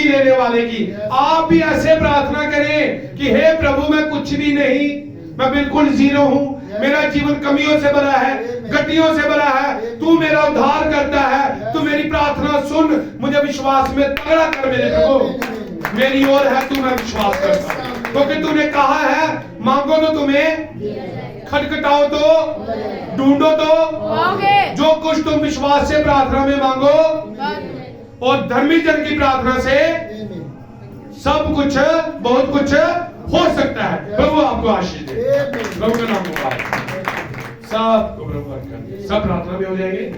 लेने वाले की। आप भी ऐसे प्रार्थना करें कि हे प्रभु मैं कुछ भी नहीं, मैं बिल्कुल जीरो हूँ, मेरा जीवन कमियों से भरा है, गतियों से भरा है, तू मेरा उद्धार करता है, तू मेरी प्रार्थना सुन, मुझे विश्वास में तगड़ा कर मेरे प्रभु, मेरी ओर है तू, मैं विश्वास करता हूँ। क्योंकि तूने कहा है मांगो तो तुम्हें, खटखटाओ तो, ढूंढो तो, जो कुछ तुम विश्वास से प्रार्थना में मांगो और धर्मी जन की प्रार्थना से सब कुछ बहुत कुछ हो सकता है। प्रभु आपको आशीष दे, प्रभु का नाम मुबारक। सबको प्रभु सब प्रार्थना में हो जाएंगे।